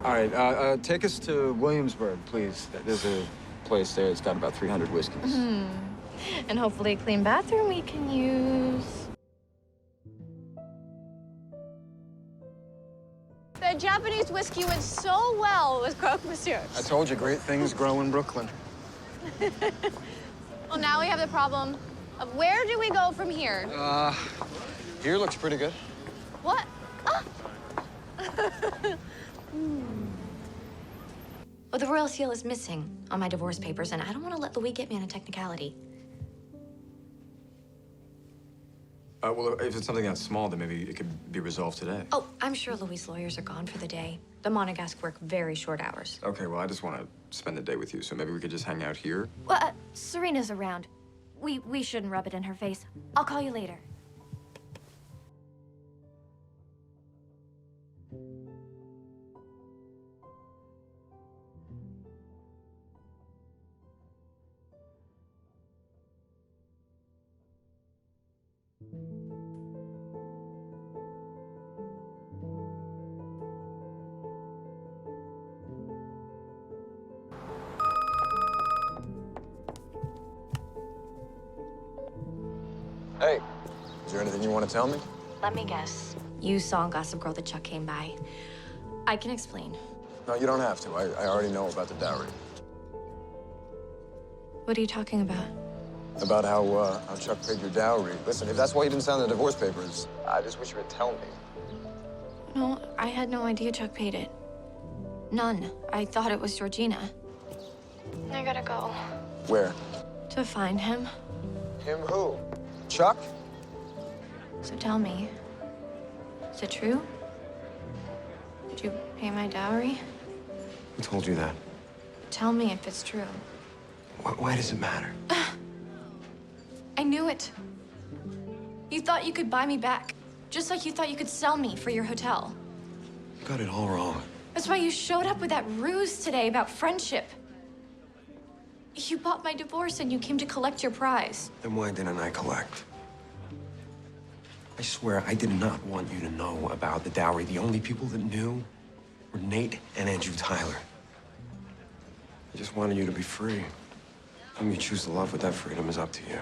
All right, take us to Williamsburg, please. There's a place there. It's got about 300 whiskeys. And hopefully a clean bathroom we can use. The Japanese whiskey went so well with croque monsieur. I told you, great things grow in Brooklyn. Well, now we have the problem of where do we go from here? Here looks pretty good. What? Ah! Well, the royal seal is missing on my divorce papers, and I don't want to let Louis get me on a technicality. Well, if it's something that small, then maybe it could be resolved today. Oh, I'm sure Louis' lawyers are gone for the day. The Monegasque work very short hours. Okay, well, I just want to spend the day with you, so maybe we could just hang out here. Well, Serena's around. We shouldn't rub it in her face. I'll call you later. Hey, is there anything you want to tell me? Let me guess. You saw on Gossip Girl that Chuck came by. I can explain. No, you don't have to. I already know about the dowry. What are you talking about? About how Chuck paid your dowry. Listen, if that's why you didn't sign the divorce papers, I just wish you would tell me. No, I had no idea Chuck paid it. None. I thought it was Georgina. I gotta go. Where? To find him. Him who? Chuck? So tell me, is it true? Did you pay my dowry? Who told you that? Tell me if it's true. Why does it matter? I knew it. You thought you could buy me back, just like you thought you could sell me for your hotel. You got it all wrong. That's why you showed up with that ruse today about friendship. You bought my divorce and you came to collect your prize. Then why didn't I collect? I swear I did not want you to know about the dowry. The only people that knew were Nate and Andrew Tyler. I just wanted you to be free. How you choose to love with that freedom is up to you.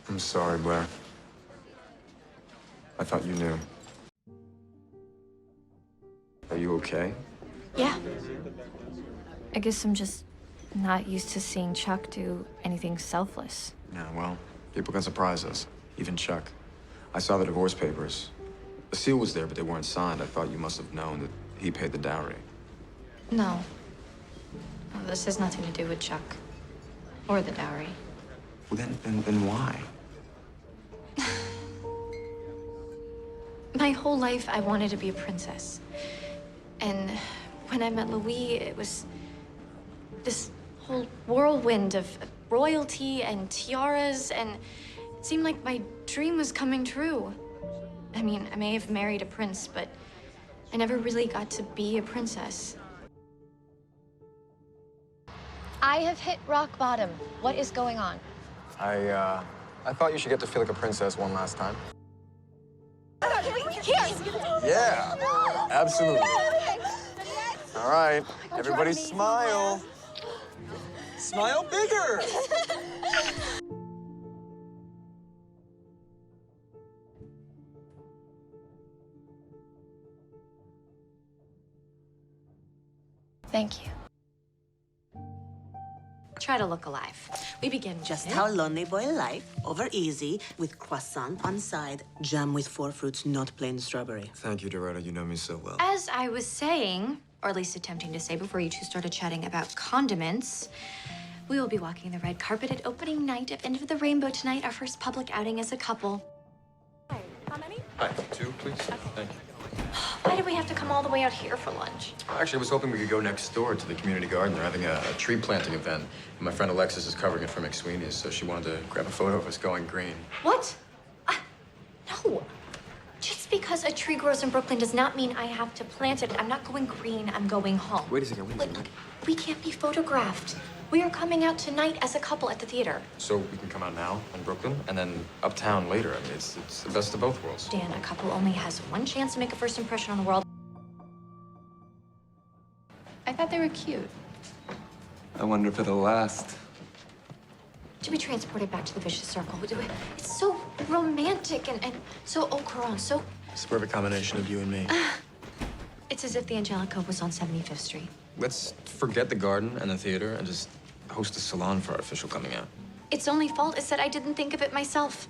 I'm sorry, Blair. I thought you knew. Are you okay? Yeah. I guess I'm just not used to seeing Chuck do anything selfless. Yeah, well, people can surprise us. Even Chuck. I saw the divorce papers. The seal was there, but they weren't signed. I thought you must have known that he paid the dowry. No. No, this has nothing to do with Chuck. Or the dowry. Well, then why? My whole life, I wanted to be a princess. And when I met Louis, it was this whole whirlwind of royalty and tiaras, and it seemed like my dream was coming true. I mean, I may have married a prince, but I never really got to be a princess. I have hit rock bottom. What is going on? I thought you should get to feel like a princess one last time. Here! Yeah, absolutely. All right, everybody smile. Smile bigger. Thank you. Try to look alive. We begin with Just it. how lonely boy life, over easy, with croissant on side, jam with 4 fruits, not plain strawberry. Thank you, Doretta. You know me so well. As I was saying, or at least attempting to say before you two started chatting about condiments, we will be walking the red carpet at opening night of End of the Rainbow tonight, our first public outing as a couple. How many? Hi, 2, please. Thank you. Why did we have to come all the way out here for lunch? Actually, I was hoping we could go next door to the community garden. They're having a tree planting event. And my friend Alexis is covering it for McSweeney's, so she wanted to grab a photo of us going green. What? No. Just because a tree grows in Brooklyn does not mean I have to plant it. I'm not going green. I'm going home. Wait a second, Look, we can't be photographed. We are coming out tonight as a couple at the theater. So we can come out now in Brooklyn and then uptown later. I mean, it's the best of both worlds. Dan, a couple only has one chance to make a first impression on the world. I thought they were cute. I wonder if it'll last. To be transported back to the vicious circle. It's so romantic and so au courant, so... It's the perfect combination of you and me. It's as if the Angelica was on 75th Street. Let's forget the garden and the theater and just host a salon for our official coming out. Its only fault is that I didn't think of it myself.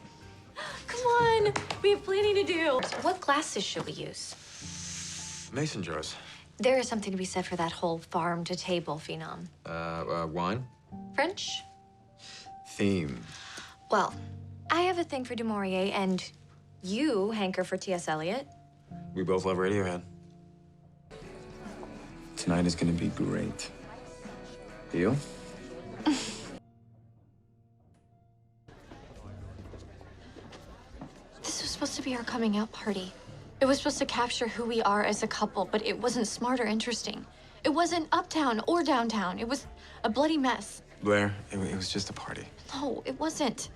Come on, we have plenty to do. What glasses should we use? Mason jars. There is something to be said for that whole farm-to-table phenom. Wine? French? Theme. Well, I have a thing for Du Maurier, and you hanker for T.S. Eliot. We both love Radiohead. Tonight is gonna be great. Deal? This was supposed to be our coming out party. It was supposed to capture who we are as a couple, but it wasn't smart or interesting. It wasn't uptown or downtown. It was a bloody mess. Blair, it was just a party. No, it wasn't.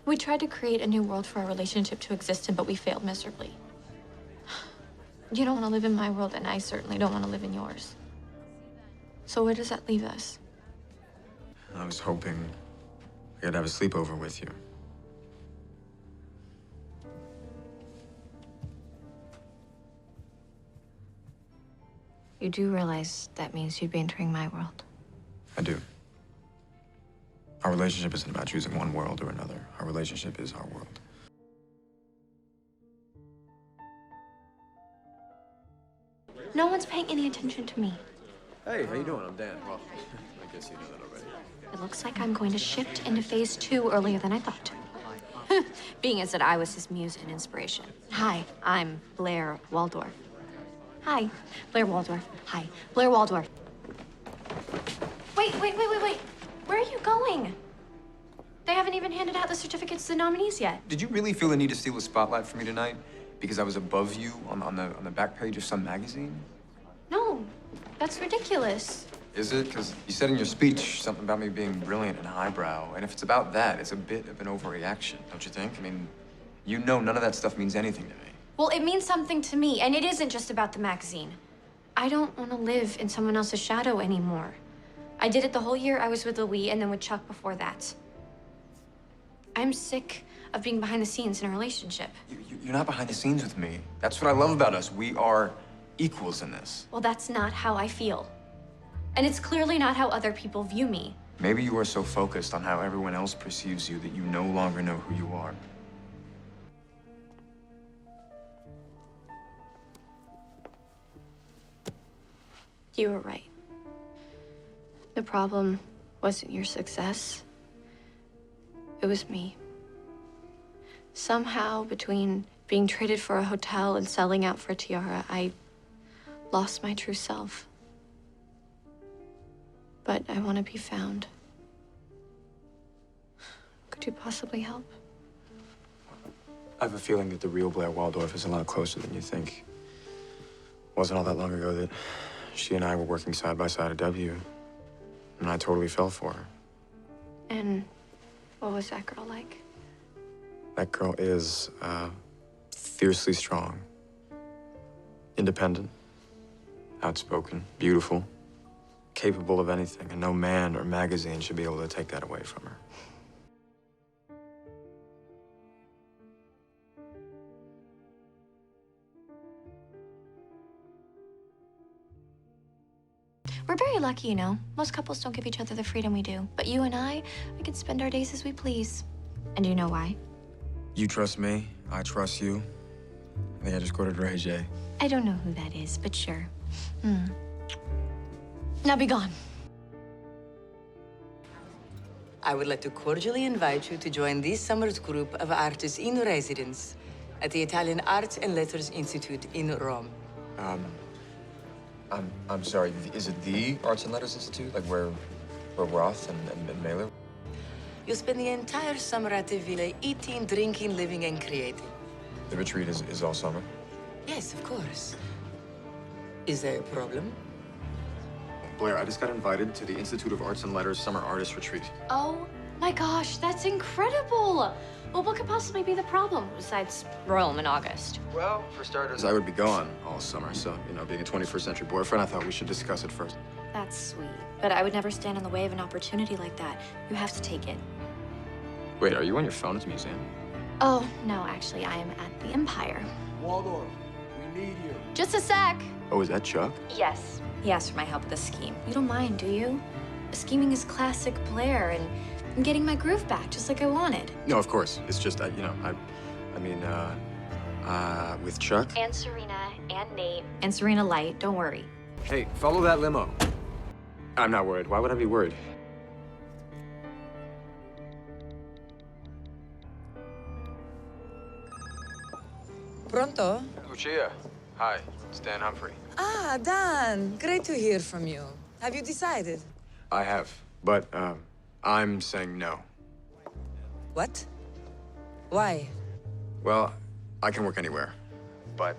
We tried to create a new world for our relationship to exist in, but we failed miserably. You don't want to live in my world, and I certainly don't want to live in yours. So where does that leave us? I was hoping I could have a sleepover with you. You do realize that means you'd be entering my world. I do. Our relationship isn't about choosing one world or another. Our relationship is our world. No one's paying any attention to me. Hey, how you doing? I'm Dan. Well, I guess you know that already. It looks like I'm going to shift into phase 2 earlier than I thought. Being as that I was his muse and inspiration. Hi, I'm Blair Waldorf. Hi, Blair Waldorf. Hi, Blair Waldorf. Wait. Where are you going? They haven't even handed out the certificates to the nominees yet. Did you really feel the need to steal the spotlight from me tonight? Because I was above you on the back page of some magazine? No, that's ridiculous. Is it? Because you said in your speech something about me being brilliant and highbrow. And if it's about that, it's a bit of an overreaction, don't you think? I mean, you know none of that stuff means anything to me. Well, it means something to me, and it isn't just about the magazine. I don't want to live in someone else's shadow anymore. I did it the whole year I was with Louis and then with Chuck before that. I'm sick of being behind the scenes in a relationship. You're not behind the scenes with me. That's what I love about us. We are equals in this. Well, that's not how I feel. And it's clearly not how other people view me. Maybe you are so focused on how everyone else perceives you that you no longer know who you are. You were right. The problem wasn't your success. It was me. Somehow, between being traded for a hotel and selling out for a tiara, I lost my true self. But I want to be found. Could you possibly help? I have a feeling that the real Blair Waldorf is a lot closer than you think. Wasn't all that long ago that she and I were working side by side at W, and I totally fell for her. And what was that girl like? That girl is fiercely strong, independent, outspoken, beautiful, capable of anything, and no man or magazine should be able to take that away from her. We're very lucky, you know. Most couples don't give each other the freedom we do. But you and I, we can spend our days as we please. And do you know why? You trust me, I trust you. I think I just quoted Ray J. I don't know who that is, but sure. Now be gone. I would like to cordially invite you to join this summer's group of artists in residence at the Italian Arts and Letters Institute in Rome. I'm sorry, is it the Arts and Letters Institute? Like where Roth and Mailer? You'll spend the entire summer at the Villa eating, drinking, living, and creating. The retreat is all summer? Yes, of course. Is there a problem? Blair, I just got invited to the Institute of Arts and Letters Summer Artist Retreat. Oh my gosh, that's incredible! Well, what could possibly be the problem besides Rome in August? Well, for starters, I would be gone all summer, so, you know, being a 21st century boyfriend, I thought we should discuss it first. That's sweet. But I would never stand in the way of an opportunity like that. You have to take it. Wait, are you on your phone at the museum? Oh, no, actually, I am at the Empire. Waldorf, we need you. Just a sec. Oh, is that Chuck? Yes. He asked for my help with a scheme. You don't mind, do you? Scheming is classic Blair, and I'm getting my groove back, just like I wanted. No, of course. It's just, you know, with Chuck? And Serena, and Nate. And Serena Light, don't worry. Hey, follow that limo. I'm not worried. Why would I be worried? Pronto? Lucia, hi. It's Dan Humphrey. Ah, Dan. Great to hear from you. Have you decided? I have, but, I'm saying no. What? Why? Well, I can work anywhere, but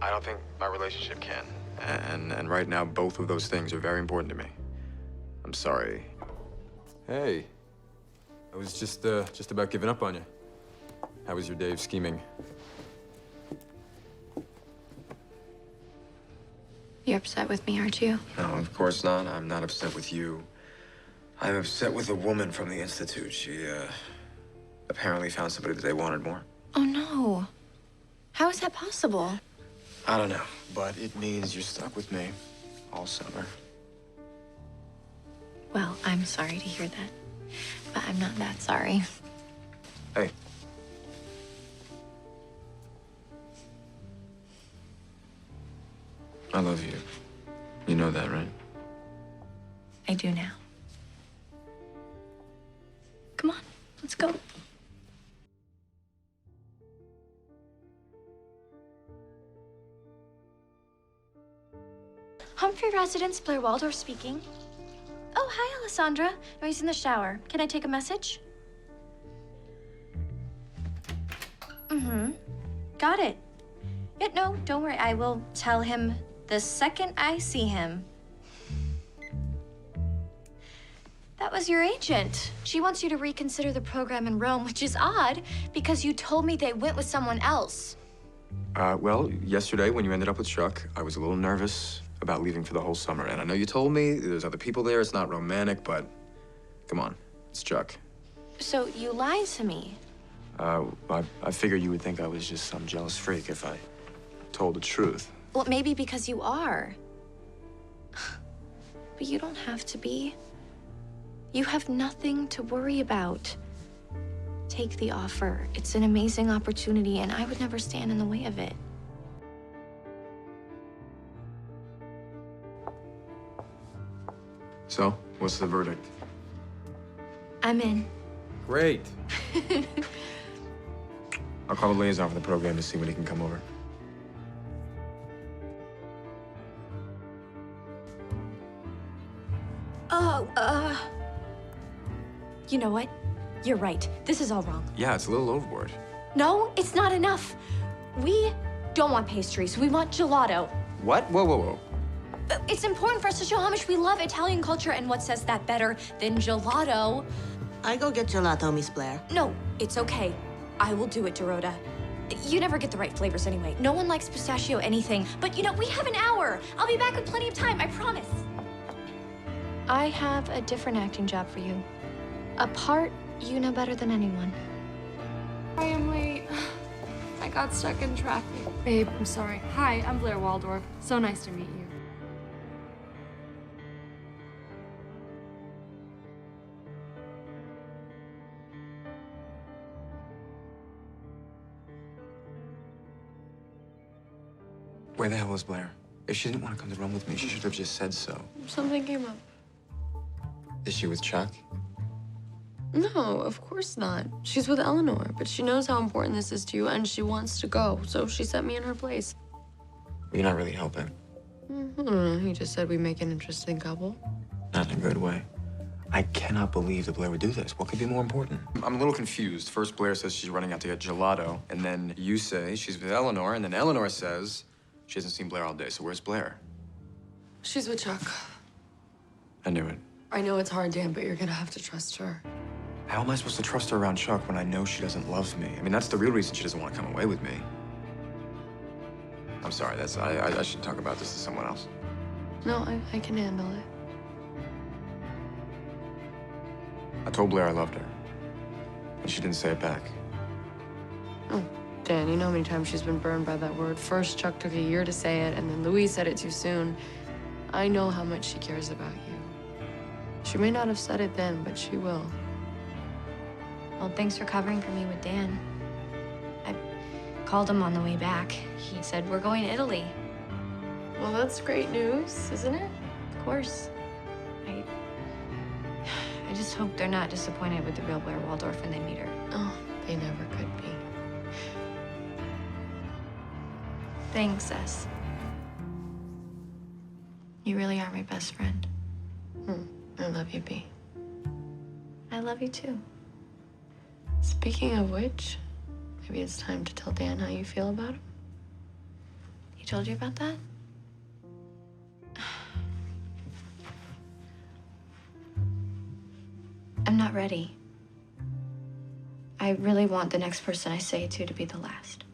I don't think my relationship can. And right now, both of those things are very important to me. I'm sorry. Hey, I was just about giving up on you. How was your day of scheming? You're upset with me, aren't you? No, of course not. I'm not upset with you. I'm upset with a woman from the Institute. She, apparently found somebody that they wanted more. Oh, no. How is that possible? I don't know, but it means you're stuck with me all summer. Well, I'm sorry to hear that, but I'm not that sorry. Hey. I love you. You know that, right? I do now. Come on, let's go. Humphrey residence, Blair Waldorf speaking. Oh, hi, Alessandra. No, he's in the shower. Can I take a message? Mm-hmm. Got it. Yeah, no, don't worry. I will tell him the second I see him. That was your agent. She wants you to reconsider the program in Rome, which is odd because you told me they went with someone else. Well, yesterday when you ended up with Chuck, I was a little nervous about leaving for the whole summer. And I know you told me there's other people there, it's not romantic, but come on, it's Chuck. So you lied to me. I figured you would think I was just some jealous freak if I told the truth. Well, maybe because you are. But you don't have to be. You have nothing to worry about. Take the offer. It's an amazing opportunity, and I would never stand in the way of it. So, what's the verdict? I'm in. Great. I'll call the liaison for the program to see when he can come over. You know what? You're right. This is all wrong. Yeah, it's a little overboard. No, it's not enough. We don't want pastries. We want gelato. What? Whoa, whoa, whoa. It's important for us to show how much we love Italian culture, and what says that better than gelato? I go get gelato, Miss Blair. No, it's okay. I will do it, Dorota. You never get the right flavors anyway. No one likes pistachio anything. But you know, we have an hour. I'll be back with plenty of time, I promise. I have a different acting job for you. A part you know better than anyone. I am late. I got stuck in traffic. Babe, I'm sorry. Hi, I'm Blair Waldorf. So nice to meet you. Where the hell was Blair? If she didn't want to come to Rome with me, she should have just said so. Something came up. Is she with Chuck? No, of course not. She's with Eleanor, but she knows how important this is to you, and she wants to go, so she set me in her place. You're not really helping. I don't know. He just said we make an interesting couple. Not in a good way. I cannot believe that Blair would do this. What could be more important? I'm a little confused. First, Blair says she's running out to get gelato, and then you say she's with Eleanor, and then Eleanor says she hasn't seen Blair all day. So where's Blair? She's with Chuck. I knew it. I know it's hard, Dan, but you're gonna have to trust her. How am I supposed to trust her around Chuck when I know she doesn't love me? I mean, that's the real reason she doesn't want to come away with me. I'm sorry, I should talk about this to someone else. No, I can handle it. I told Blair I loved her, and she didn't say it back. Oh, Dan, you know how many times she's been burned by that word. First, Chuck took a year to say it, and then Louise said it too soon. I know how much she cares about you. She may not have said it then, but she will. Well, thanks for covering for me with Dan. I called him on the way back. He said, we're going to Italy. Well, that's great news, isn't it? Of course. I just hope they're not disappointed with the real Blair Waldorf when they meet her. Oh, they never could be. Thanks, S. You really are my best friend. I love you, B. I love you too. Speaking of which, maybe it's time to tell Dan how you feel about him. He told you about that? I'm not ready. I really want the next person I say it to be the last.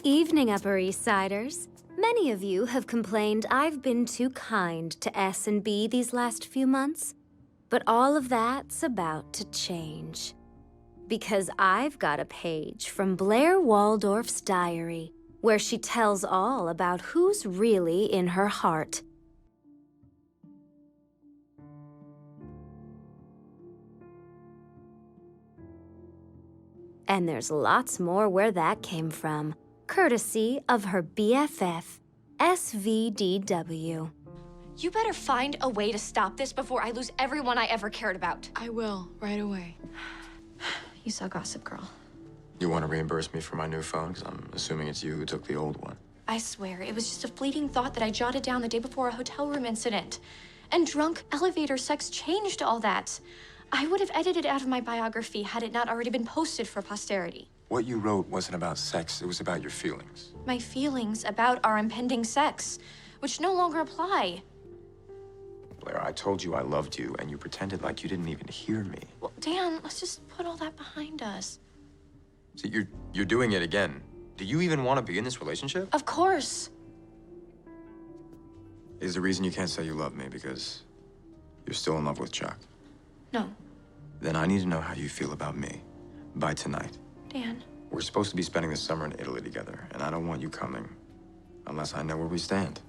Evening, Upper East Siders. Many of you have complained I've been too kind to S and B these last few months. But all of that's about to change. Because I've got a page from Blair Waldorf's diary where she tells all about who's really in her heart. And there's lots more where that came from, courtesy of her BFF, SVDW. You better find a way to stop this before I lose everyone I ever cared about. I will, right away. You saw Gossip Girl. You want to reimburse me for my new phone? Because I'm assuming it's you who took the old one. I swear, it was just a fleeting thought that I jotted down the day before a hotel room incident. And drunk elevator sex changed all that. I would have edited it out of my biography had it not already been posted for posterity. What you wrote wasn't about sex, it was about your feelings. My feelings about our impending sex, which no longer apply. Blair, I told you I loved you, and you pretended like you didn't even hear me. Well, Dan, let's just put all that behind us. See, you're doing it again. Do you even want to be in this relationship? Of course. Is the reason you can't say you love me because you're still in love with Chuck? No. Then I need to know how you feel about me by tonight. Dan. We're supposed to be spending the summer in Italy together, and I don't want you coming unless I know where we stand.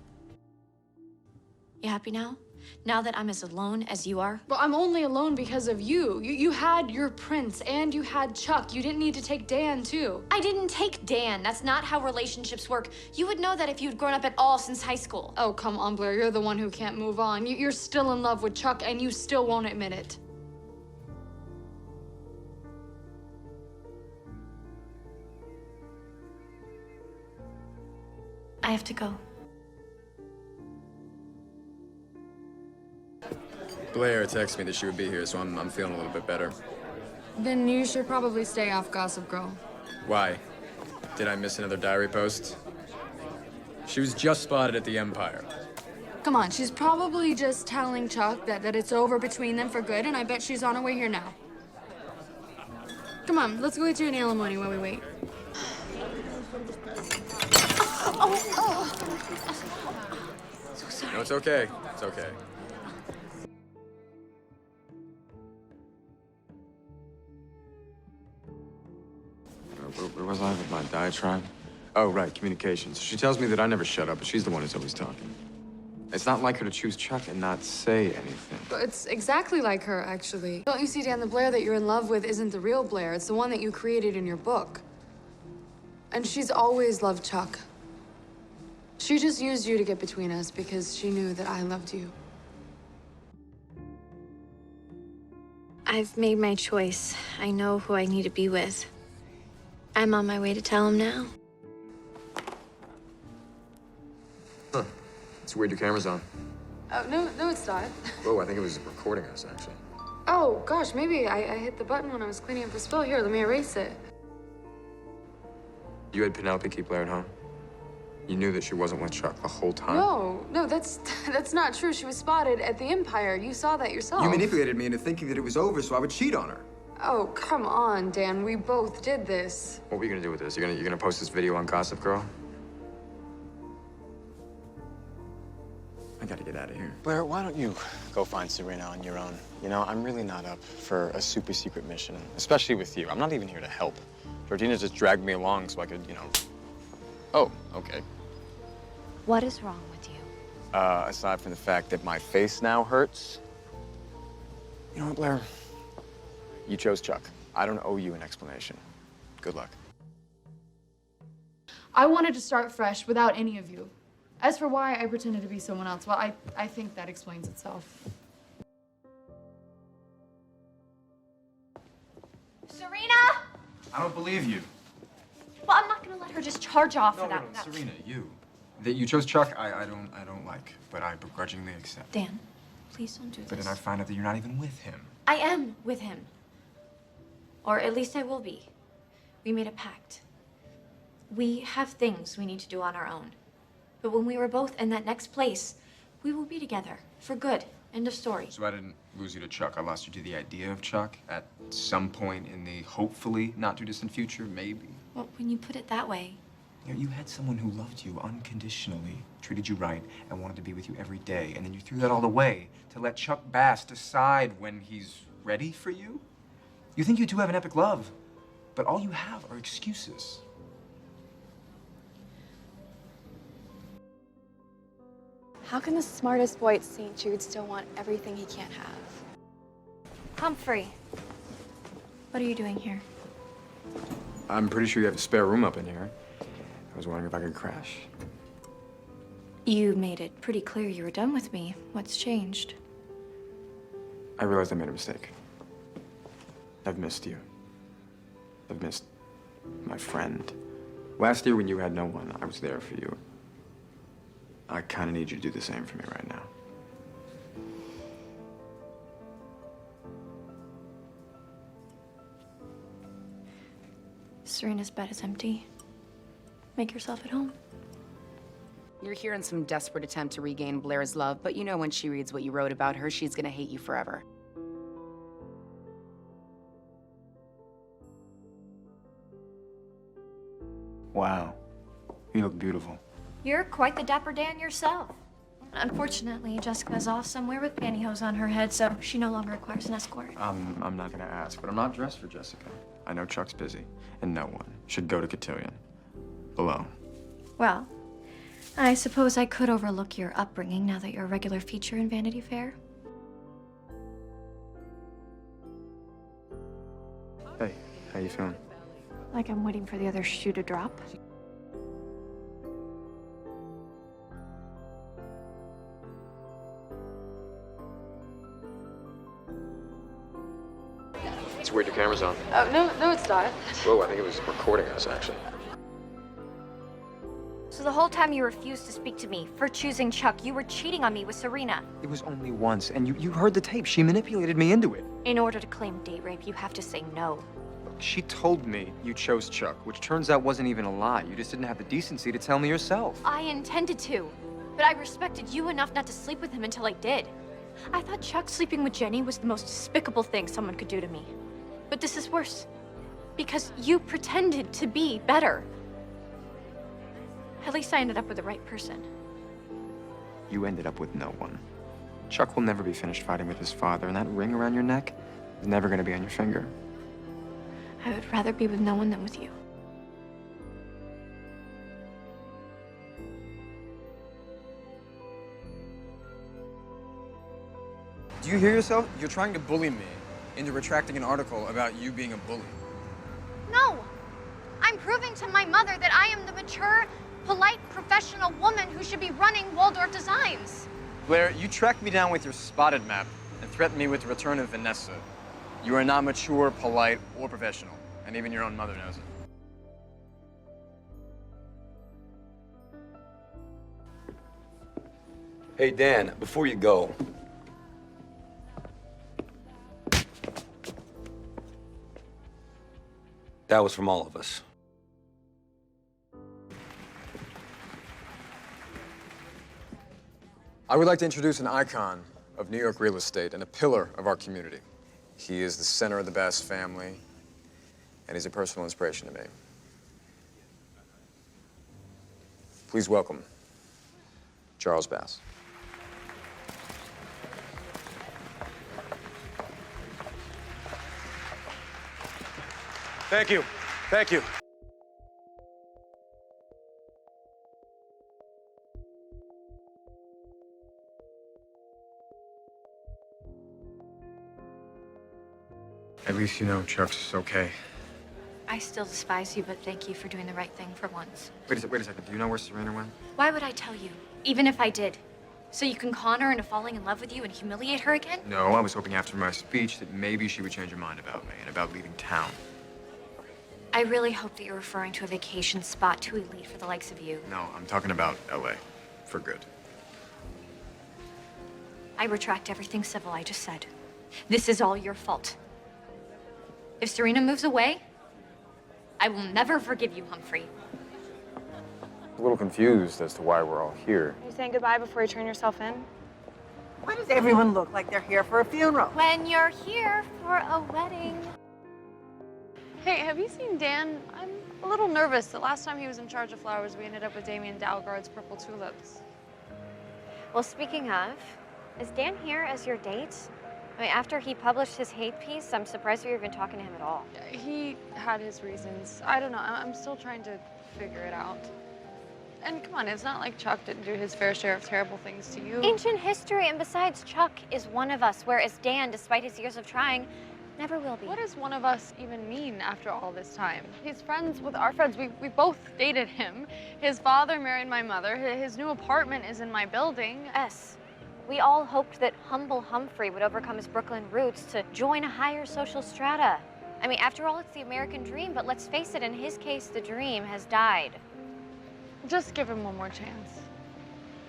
You happy now? Now that I'm as alone as you are? Well, I'm only alone because of you. You had your prince and you had Chuck. You didn't need to take Dan, too. I didn't take Dan. That's not how relationships work. You would know that if you'd grown up at all since high school. Oh, come on, Blair. You're the one who can't move on. You're still in love with Chuck, and you still won't admit it. I have to go. Blair texted me that she would be here, so I'm feeling a little bit better. Then you should probably stay off Gossip Girl. Why? Did I miss another diary post? She was just spotted at the Empire. Come on, she's probably just telling Chuck that it's over between them for good, and I bet she's on her way here now. Come on, let's go get you an alimony while we wait. So sorry. No, it's okay. It's okay. Where was I with my diatribe? Oh, right, communications. She tells me that I never shut up, but she's the one who's always talking. It's not like her to choose Chuck and not say anything. But it's exactly like her, actually. Don't you see, Dan, the Blair that you're in love with isn't the real Blair. It's the one that you created in your book. And she's always loved Chuck. She just used you to get between us because she knew that I loved you. I've made my choice. I know who I need to be with. I'm on my way to tell him now. Huh. It's weird your camera's on. Oh, no, it's not. Whoa, I think it was recording us, actually. Oh, gosh, maybe I hit the button when I was cleaning up the spill. Here, let me erase it. You had Penelope keep Blair at home? You knew that she wasn't with Chuck the whole time? No, that's not true. She was spotted at the Empire. You saw that yourself. You manipulated me into thinking that it was over so I would cheat on her. Oh, come on, Dan. We both did this. What were you gonna do with this? You're gonna post this video on Gossip Girl? I gotta get out of here. Blair, why don't you go find Serena on your own? You know, I'm really not up for a super secret mission, especially with you. I'm not even here to help. Georgina just dragged me along so I could, Oh, okay. What is wrong with you? Aside from the fact that my face now hurts. You know what, Blair? You chose Chuck. I don't owe you an explanation. Good luck. I wanted to start fresh without any of you. As for why I pretended to be someone else, well, I think that explains itself. Serena! I don't believe you. Well, I'm not gonna let her just charge off No, without that. Serena, you. That you chose Chuck, I don't like, but I begrudgingly accept. Dan, please don't do this. But then I find out that you're not even with him. I am with him. Or at least I will be. We made a pact. We have things we need to do on our own. But when we were both in that next place, we will be together for good. End of story. So I didn't lose you to Chuck. I lost you to the idea of Chuck at some point in the hopefully not too distant future, maybe. Well, when you put it that way. You had someone who loved you unconditionally, treated you right, and wanted to be with you every day, and then you threw that all away to let Chuck Bass decide when he's ready for you? You think you two have an epic love, but all you have are excuses. How can the smartest boy at St. Jude still want everything he can't have? Humphrey, what are you doing here? I'm pretty sure you have a spare room up in here. I was wondering if I could crash. You made it pretty clear you were done with me. What's changed? I realized I made a mistake. I've missed you. I've missed my friend. Last year when you had no one, I was there for you. I kind of need you to do the same for me right now. Serena's bed is empty. Make yourself at home. You're here in some desperate attempt to regain Blair's love, but you know when she reads what you wrote about her, she's gonna hate you forever. Wow. You look beautiful. You're quite the dapper Dan yourself. Unfortunately, Jessica's off somewhere with pantyhose on her head, so she no longer requires an escort. I'm not gonna ask, but I'm not dressed for Jessica. I know Chuck's busy, and no one should go to Cotillion alone. Well, I suppose I could overlook your upbringing now that you're a regular feature in Vanity Fair. Hey, how you feeling? Like I'm waiting for the other shoe to drop. It's weird your camera's on. Oh, no, it's not. Whoa, I think it was recording us, actually. So the whole time you refused to speak to me for choosing Chuck, you were cheating on me with Serena. It was only once, and you heard the tape. She manipulated me into it. In order to claim date rape, you have to say no. She told me you chose Chuck, which turns out wasn't even a lie. You just didn't have the decency to tell me yourself. I intended to, but I respected you enough not to sleep with him until I did. I thought Chuck sleeping with Jenny was the most despicable thing someone could do to me. But this is worse, because you pretended to be better. At least I ended up with the right person. You ended up with no one. Chuck will never be finished fighting with his father, and that ring around your neck is never going to be on your finger. I would rather be with no one than with you. Do you hear yourself? You're trying to bully me into retracting an article about you being a bully. No! I'm proving to my mother that I am the mature, polite, professional woman who should be running Waldorf Designs. Blair, you tracked me down with your spotted map and threatened me with the return of Vanessa. You are not mature, polite, or professional, and even your own mother knows it. Hey, Dan, before you go. That was from all of us. I would like to introduce an icon of New York real estate and a pillar of our community. He is the center of the Bass family, and he's a personal inspiration to me. Please welcome Charles Bass. Thank you. Thank you. At least you know Chuck's okay. I still despise you, but thank you for doing the right thing for once. Wait a second. Do you know where Serena went? Why would I tell you, even if I did? So you can con her into falling in love with you and humiliate her again? No, I was hoping after my speech that maybe she would change her mind about me and about leaving town. I really hope that you're referring to a vacation spot too elite for the likes of you. No, I'm talking about LA. For good. I retract everything civil I just said. This is all your fault. If Serena moves away, I will never forgive you, Humphrey. A little confused as to why we're all here. You saying goodbye before you turn yourself in? Why does everyone look like they're here for a funeral? When you're here for a wedding. Hey, have you seen Dan? I'm a little nervous. The last time he was in charge of flowers, we ended up with Damien Dalgard's purple tulips. Well, speaking of, is Dan here as your date? I mean, after he published his hate piece, I'm surprised you're even talking to him at all. He had his reasons. I don't know. I'm still trying to figure it out. And come on, it's not like Chuck didn't do his fair share of terrible things to you. Ancient history, and besides, Chuck is one of us, whereas Dan, despite his years of trying, never will be. What does one of us even mean after all this time? He's friends with our friends. We both dated him. His father married my mother. His new apartment is in my building. Yes. We all hoped that humble Humphrey would overcome his Brooklyn roots to join a higher social strata. I mean, after all, it's the American dream, but let's face it, in his case, the dream has died. Just give him one more chance.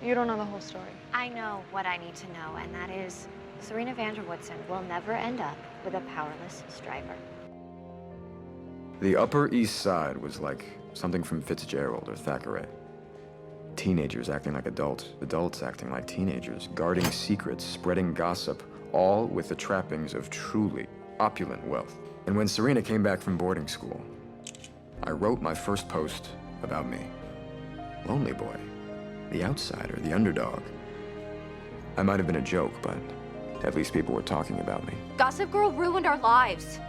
You don't know the whole story. I know what I need to know, and that is Serena Vanderwoodson will never end up with a powerless striver. The Upper East Side was like something from Fitzgerald or Thackeray. Teenagers acting like adults, adults acting like teenagers, guarding secrets, spreading gossip, all with the trappings of truly opulent wealth. And when Serena came back from boarding school, I wrote my first post about me. Lonely boy, the outsider, the underdog. I might have been a joke, but at least people were talking about me. Gossip Girl ruined our lives.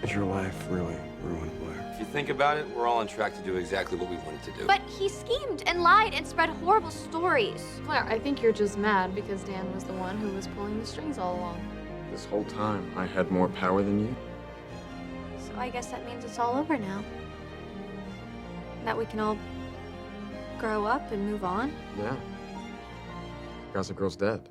Is your life really ruined, Blair? If you think about it, we're all on track to do exactly what we wanted to do. But he schemed and lied and spread horrible stories. Blair, I think you're just mad because Dan was the one who was pulling the strings all along. This whole time, I had more power than you? So I guess that means it's all over now. That we can all grow up and move on. Yeah. Gossip Girl's dead.